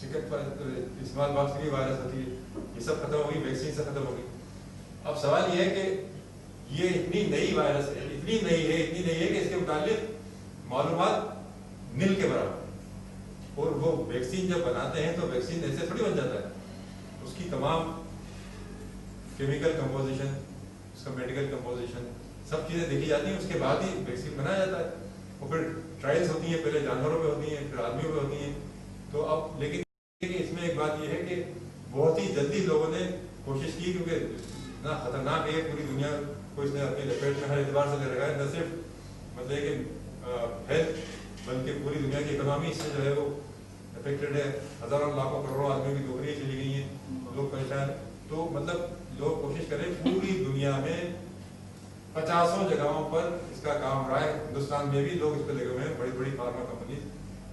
چکن اسمال پاکس کی بھی وائرس ہوتی ہے. یہ سب ختم ہوگی، ویکسین سے ختم ہوگی. اب سوال یہ ہے کہ یہ اتنی نئی وائرس ہے، اتنی نئی ہے کہ اس کے متعلق معلومات نل کے برابر. اور وہ ویکسین جب بناتے ہیں تو ویکسین ایسے تھوڑی بن جاتا ہے. اس کی تمام کیمیکل کمپوزیشن، اس کا میڈیکل کمپوزیشن، سب چیزیں دیکھی جاتی ہیں، اس کے بعد ہی ویکسین بنایا جاتا ہے. اور پھر ٹرائلس ہوتی ہیں، پہلے جانوروں پہ ہوتی ہیں، پھر آدمیوں پہ ہوتی ہیں. تو اب لیکن اس میں ایک بات یہ ہے کہ بہت ہی جلدی لوگوں نے کوشش کی، کیونکہ اتنا خطرناک ہے، پوری دنیا کو اس نے اپنی لپیٹ میں ہر اعتبار سے لے رکھا ہے. نہ صرف مطلب کہ ہیلتھ، بلکہ پوری دنیا کی اکنامی اس سے جو ہے وہ افیکٹڈ ہے. ہزاروں لاکھوں کروڑوں آدمیوں کی نوکریاں چلی گئی ہیں، لوگ پریشان. تو مطلب لوگ کوشش کریں پوری دنیا میں 50 جگہوں پر اس کا کام ہو رہا ہے. ہندوستان میں بھی لوگ اس پہ لگے ہوئے ہیں، بڑی بڑی فارما کمپنیز،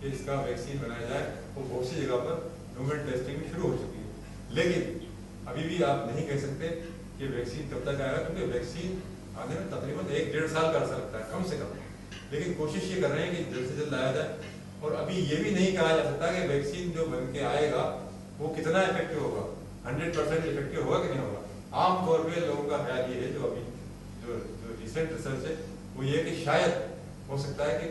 کہ اس کا ویکسین بنایا جائے. وہ بہت سی جگہ پر ہیومن ٹیسٹنگ بھی شروع ہو چکی ہے. لیکن ابھی بھی آپ نہیں کہہ سکتے کہ ویکسین کب تک آئے گا، کیونکہ ویکسین آنے میں تقریباً 1-1.5 سال کا عرصہ لگتا ہے کم سے کم. لیکن کوشش یہ کر رہے ہیں کہ جلد سے جلد آیا جائے. اور ابھی یہ بھی نہیں کہا جا سکتا کہ ویکسین جو بن کے آئے گا وہ کتنا افیکٹو ہوگا، 100% افیکٹو ہوگا کہ نہیں ہوگا. عام طور پہ لوگوں کا خیال یہ ہے، جو ابھی جو ریسنٹ ریسرچ ہے وہ یہ کہ شاید ہو سکتا ہے کہ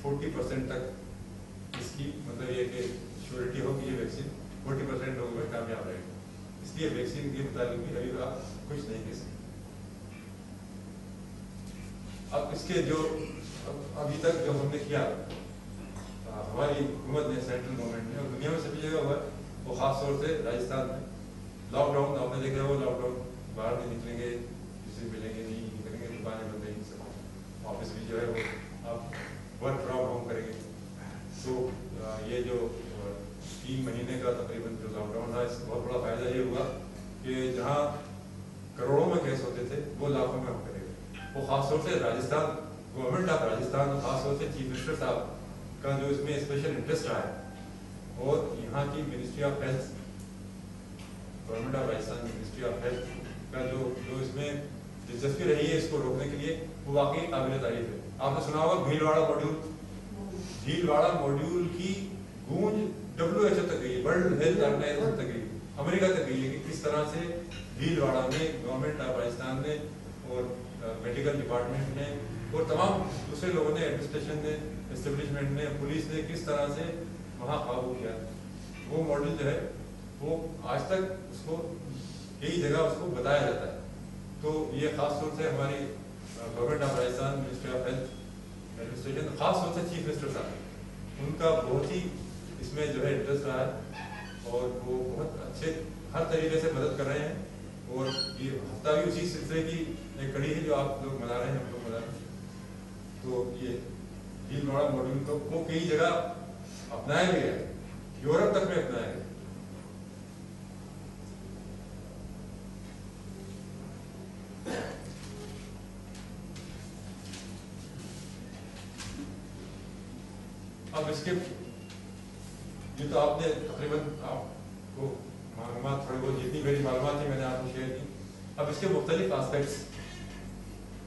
40% تک اس کی مطلب یہ کہ شیورٹی ہو کہ یہ ویکسین 40% لوگوں میں کامیاب رہے گا. اس لیے ویکسین کے متعلق بھی ابھی آپ کچھ نہیں کہہ سکتے. اب اس کے جو ابھی تک جو ہم نے کیا ہماری حکومت نے، سینٹرل گورنمنٹ نے، اور دنیا میں سبھی جگہ ہوا، وہ خاص طور سے راجستھان میں لاک ڈاؤن آپ نے دیکھا. وہ لاک ڈاؤن، باہر نہیں نکلیں گے، کسی ملیں گے نہیں، کریں گے، دکانیں بند رہیں گی، سب آفس بھی جو ہے وہ آپ ورک فرام ہوم کریں گے. تو یہ جو 3 مہینے کا تقریباً جو لاک ڈاؤن رہا، اس کا بہت بڑا فائدہ یہ ہوا کہ جہاں کروڑوں میں کیس ہوتے تھے وہ لاکھوں میں ہو کرے گا. وہ خاص طور سے راجستھان، گورنمنٹ آف راجستھان، خاص طور سے چیف منسٹر صاحب کا جو اس میں اسپیشل انٹرسٹ رہا ہے، اور یہاں کی ministry of health, government of Rajasthan ministry of health کا جو اس میں دلچسپی رہی ہے اس کو روکنے کے لیے، وہ واقعی قابل تعریف ہے. آپ نے سنا ہوگا بھیلواڑہ ماڈیول کی گونج WHO تک گئی، ورلڈ ہیلتھ آرگنائزیشن تک گئی، امریکہ تک گئی ہے کہ کس طرح سے بھیلواڑہ میں گورنمنٹ آف راجستھان نے اور میڈیکل ڈپارٹمنٹ نے اور تمام دوسرے لوگوں نے، ایڈمنسٹریشن نے، اسٹیبلشمنٹ نے، پولیس نے کس طرح سے وہاں قابو کیا. وہ ماڈل جو ہے وہ آج تک اس کو کئی جگہ اس کو بتایا جاتا ہے. تو یہ خاص طور سے ہماری government of Rajasthan, ministry of health, administration, خاص طور سے چیف منسٹر صاحب، ان کا بہت ہی اس میں جو ہے انٹرسٹ رہا ہے، اور وہ بہت اچھے ہر طریقے سے مدد کر رہے ہیں. اور یہ ہفتہ بھی اسی سلسلے کی ایک کڑی ہے جو آپ لوگ منا رہے ہیں، ہم لوگ منا رہے ہیں. تو یہ بھیلواڑہ ماڈیول کو کئی جگہ اپنایا گیا ہے، یورپ تک میں اپنایا گیا. اب اس کے یہ تو آپ نے تقریباً آپ کو معلومات تھوڑی بہت جتنی میری معلومات تھی میں نے آپ کو شیئر کی. اب اس کے مختلف آسپیکٹس،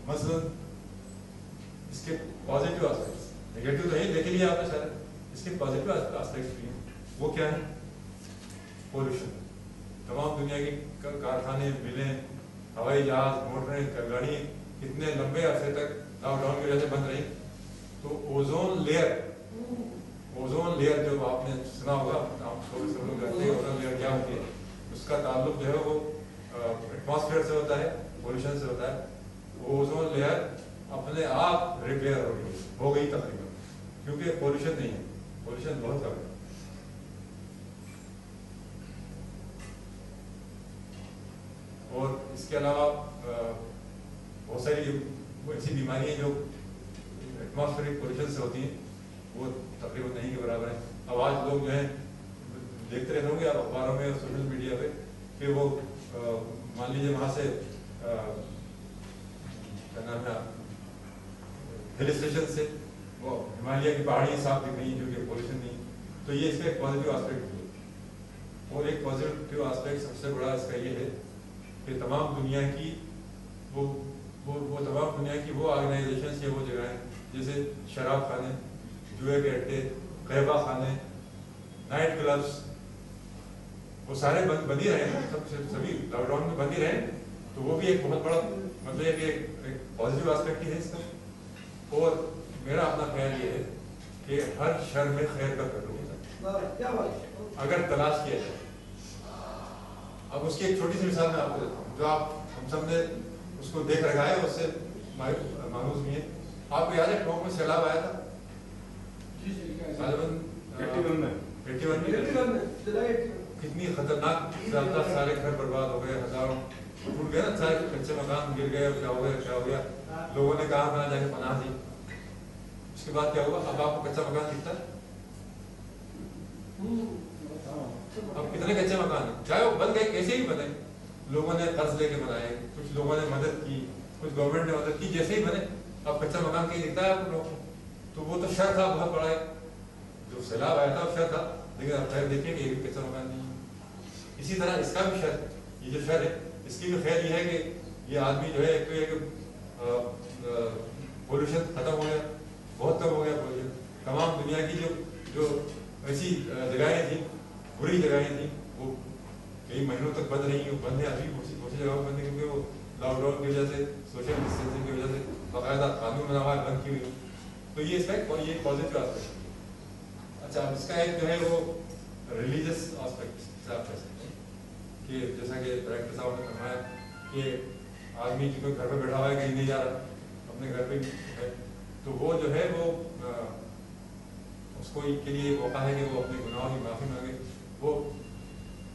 مثلا اس کے پازیٹیو آسپیکٹس، نیگیٹو تو نہیں دیکھ لیا آپ نے سارے، اس کے پازیٹیو آسپیکٹس بھی ہیں. وہ کیا ہیں؟ پولوشن. تمام دنیا کے کارخانے، ملیں، ہوائی جہاز، موٹریں، گاڑیاں کتنے لمبے عرصے تک لاک ڈاؤن کی وجہ سے بند رہی. تو اوزون لیئر جو آپ نے سنا ہوگا، آپ سب لوگ جانتے ہیں اوزون لیئر کیا ہوتی ہے. اس کا تعلق جو ہے وہ ایٹماسفیئر سے ہوتا ہے، پولوشن سے ہوتا ہے. اوزون لیئر اپنے آپ ریپیئر ہو گئی تقریباً، کیونکہ پولوشن نہیں ہے، پولوشن بہت کم ہے. اور اس کے علاوہ بہت ساری ایسی بیماریاں جو ایٹماسفیئرک پولوشن سے ہوتی ہیں وہ تقریباً نہیں کے برابر ہیں. اب آج لوگ جو ہیں دیکھتے رہتے ہوں گے آپ اخباروں میں اور سوشل میڈیا پہ کہ وہ مان لیجیے وہاں سے کیا نام ہے ہل اسٹیشن سے وہ ہمالیہ کی پہاڑیاں صاف دکھ رہی ہیں کیونکہ پولوشن نہیں. تو یہ اس کا ایک پازیٹیو آسپیکٹ ہے. اور ایک پازیٹیو آسپیکٹ سب سے بڑا اس کا یہ ہے کہ تمام دنیا کی تمام دنیا کی وہ آرگنائزیشنس یا وہ جگہیں جیسے شراب خانے، جوئے کے اڈے، قہوہ خانے، نائٹ کلبس، وہ سارے بند ہی رہے ہیں، سبھی لاک ڈاؤن میں بند ہی رہے، تو وہ بھی ایک بہت بڑا مطلب ہے کہ ایک پازیٹیو آسپیکٹ ہی ہے اس کا۔ اور میرا اپنا خیال یہ ہے کہ ہر شر میں خیر کا پہلو ہوتا ہے اگر تلاش کیا جائے۔ اب اس کی ایک چھوٹی سی مثال میں آپ کو دیتا ہوں جو ہم سب نے اس کو دیکھ رکھا ہے، اس سے مانوس بھی ہے۔ آپ کو یاد ہے ٹوک میں سیلاب آیا تھا؟ کتنی خطرناک، زیادہ سارے گھر برباد ہو گئے، ہزاروں ٹوٹ گئے نا، سارے کچے مکان گر گئے، کیا ہو گیا کیا ہو گیا، لوگوں نے کہاں جا کے پناہ دی۔ اس کے بعد کیا ہوا؟ اب آپ کو کچا مکان دکھتا ہے؟ اب کتنے کچے مکان ہیں، چاہے وہ بن گئے کیسے ہی بنے، لوگوں نے قرض لے کے بنائے، کچھ لوگوں نے مدد کی، کچھ گورنمنٹ نے مدد کی، جیسے ہی بنے اب کچا مکان کہیں دکھتا ہے آپ لوگوں کو؟ تو وہ تو شر تھا بہت بڑا ہے، جو سیلاب آیا تھا وہ شر تھا، لیکن اب خیر دیکھیں کہ یہ بھی کچا مکان نہیں ہے۔ اسی طرح اس کا بھی شر، یہ جو شر ہے اس کی بھی خیر یہ ہے کہ یہ آدمی جو ہے ایک تو یہ کہ پولوشن ختم ہو گیا، بہت کم ہو گیا پولوشن۔ تمام دنیا کی جو ایسی جگہیں تھیں، بری جگہیں تھیں، وہ کئی مہینوں تک بند رہی ہیں، بند ہیں ابھی بہت سی جگہوں بند ہیں، کیونکہ وہ لاک ڈاؤن کی وجہ سے، سوشل ڈسٹینسنگ کی وجہ سے باقاعدہ قانون بنا ہوا ہے، بند کی ہوئی۔ تو یہ اس کا یہ پازیٹیو آسپیکٹ ہے۔ اچھا، اس کا ایک جو ہے وہ ریلیجس آسپیکٹ سے آپ کہہ سکتے ہیں کہ جیسا کہ ڈائریکٹر صاحب نے فرمایا کہ آدمی جو گھر پہ بیٹھا ہوا ہے کہیں نہیں جا رہا، اپنے گھر پہ ہے، تو وہ جو ہے وہ اس کو کے لیے موقع ہے کہ وہ اپنے گناہوں کی معافی مانگے۔ وہ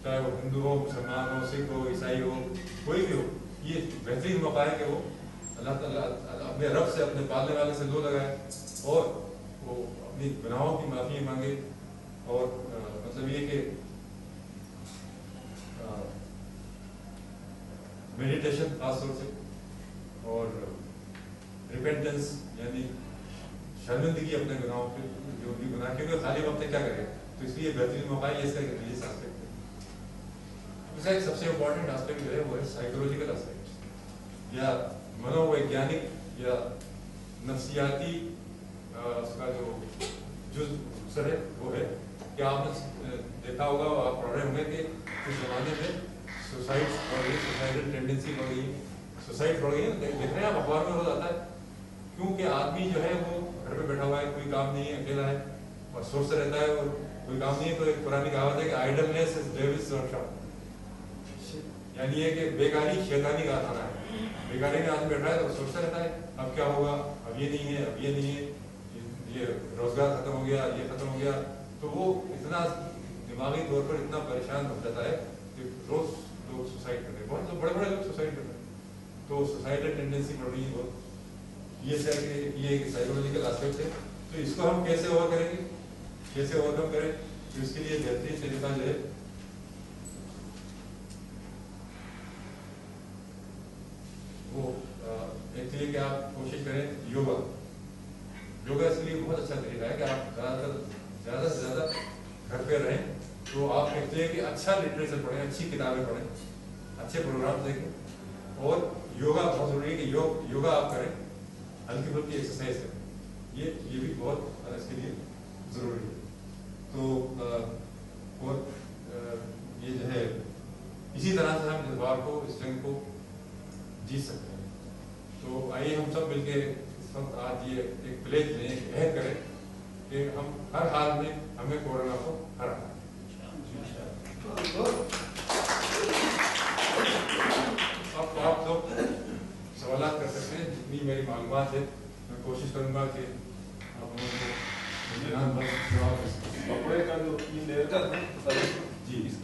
چاہے وہ ہندو ہو، مسلمان ہو، سکھ ہو، عیسائی ہو، کوئی بھی ہو، یہ بہترین موقع ہے کہ وہ اللہ تعالیٰ اپنے رب سے، اپنے پالنے والے سے دو لگائے اور وہ اپنی گناہوں کی معافی مانگے۔ اور مطلب یہ کہ میڈیٹیشن خاص طور سے، اور ریپینٹنس یعنی شرمندگی اپنے گناہوں پہ، جو بھی گناہ، کیونکہ خالی وقت کیا کرے، تو اس لیے بہترین موقع ہے، اس کا ایک ریلیجس آسپیکٹ ہے۔ اس کا ایک سب سے امپورٹنٹ آسپیکٹ جو ہے وہ ہے سائیکولوجیکل آسپیکٹ یا منو ویگیانک یا نفسیاتی اس کا جو جز ہے وہ ہے کہ آپ نے دیکھا ہوگا، آپ پڑھ رہے ہوں گے کہ اس زمانے میں سوسائڈ بڑھ گئی، سوسائڈل ٹینڈنسی بڑھ گئی، سوسائڈ بڑھ گئی، دیکھ رہے ہیں آپ اخبار میں روز آتا ہے، کیونکہ آدمی جو ہے وہ گھر پہ بیٹھا ہوا ہے، کوئی کام نہیں ہے، اکیلا ہے اور سوچتا رہتا ہے اور کوئی کام نہیں ہے۔ تو ایک پرانی کہاوت ہے کہ آئیڈلنس از ڈیولس ورکشاپ، یعنی یہ کہ بیکاری شیطانی کا کھانا ہے۔ بیکاری میں آدمی بیٹھا ہے تو سوچتا رہتا ہے اب کیا ہوگا، اب یہ نہیں ہے، اب یہ نہیں ہے، یہ روزگار ختم ہو گیا، یہ ختم ہو گیا، تو وہ اتنا دماغی طور پر اتنا پریشان ہو جاتا ہے کہ روز لوگ سوسائڈ کر رہے ہیں، بہت بڑے بڑے لوگ سوسائڈ کر رہے ہیں۔ تو سوسائڈل ٹینڈنسی بڑھ رہی ہے بہت، یہ ایک سائیکولوجیکل آسپیکٹ ہے۔ تو اس کو ہم کیسے اوور کریں گے، کیسے اوور کم کریں؟ تو اس کے لیے بہترین طریقہ جو ہے وہ ایک تو یہ کہ آپ کوشش کریں یوگا اس لیے بہت اچھا طریقہ ہے کہ آپ زیادہ سے زیادہ گھر پہ رہیں۔ تو آپ ایک تو یہ کہ اچھا لٹریچر پڑھیں، اچھی کتابیں پڑھیں، اچھے پروگرام دیکھیں، اور یوگا بہت ضروری ہے کہ یوگا آپ کریں، ہلکی پھلکی ایکسرسائز کریں، یہ بھی بہت اس کے لیے ضروری ہے۔ تو اور یہ جو ہے اسی طرح سے ہم جذبات کو، اس جنگ کو جیت سکتے ہیں۔ تو آئیے ہم سب مل کے اس وقت آج یہ ایک پلیج لیں، ایک عہد کریں کہ ہم ہر حال میں ہمیں کورونا کو ہرانا ہے۔ اب آپ لوگ سوالات کر سکتے ہیں، جتنی میری معلومات ہے میں کوشش کروں گا کہ آپ لوگوں کو جواب دے سکیں۔ کپڑے کا جو 3 لیئر کا جی اس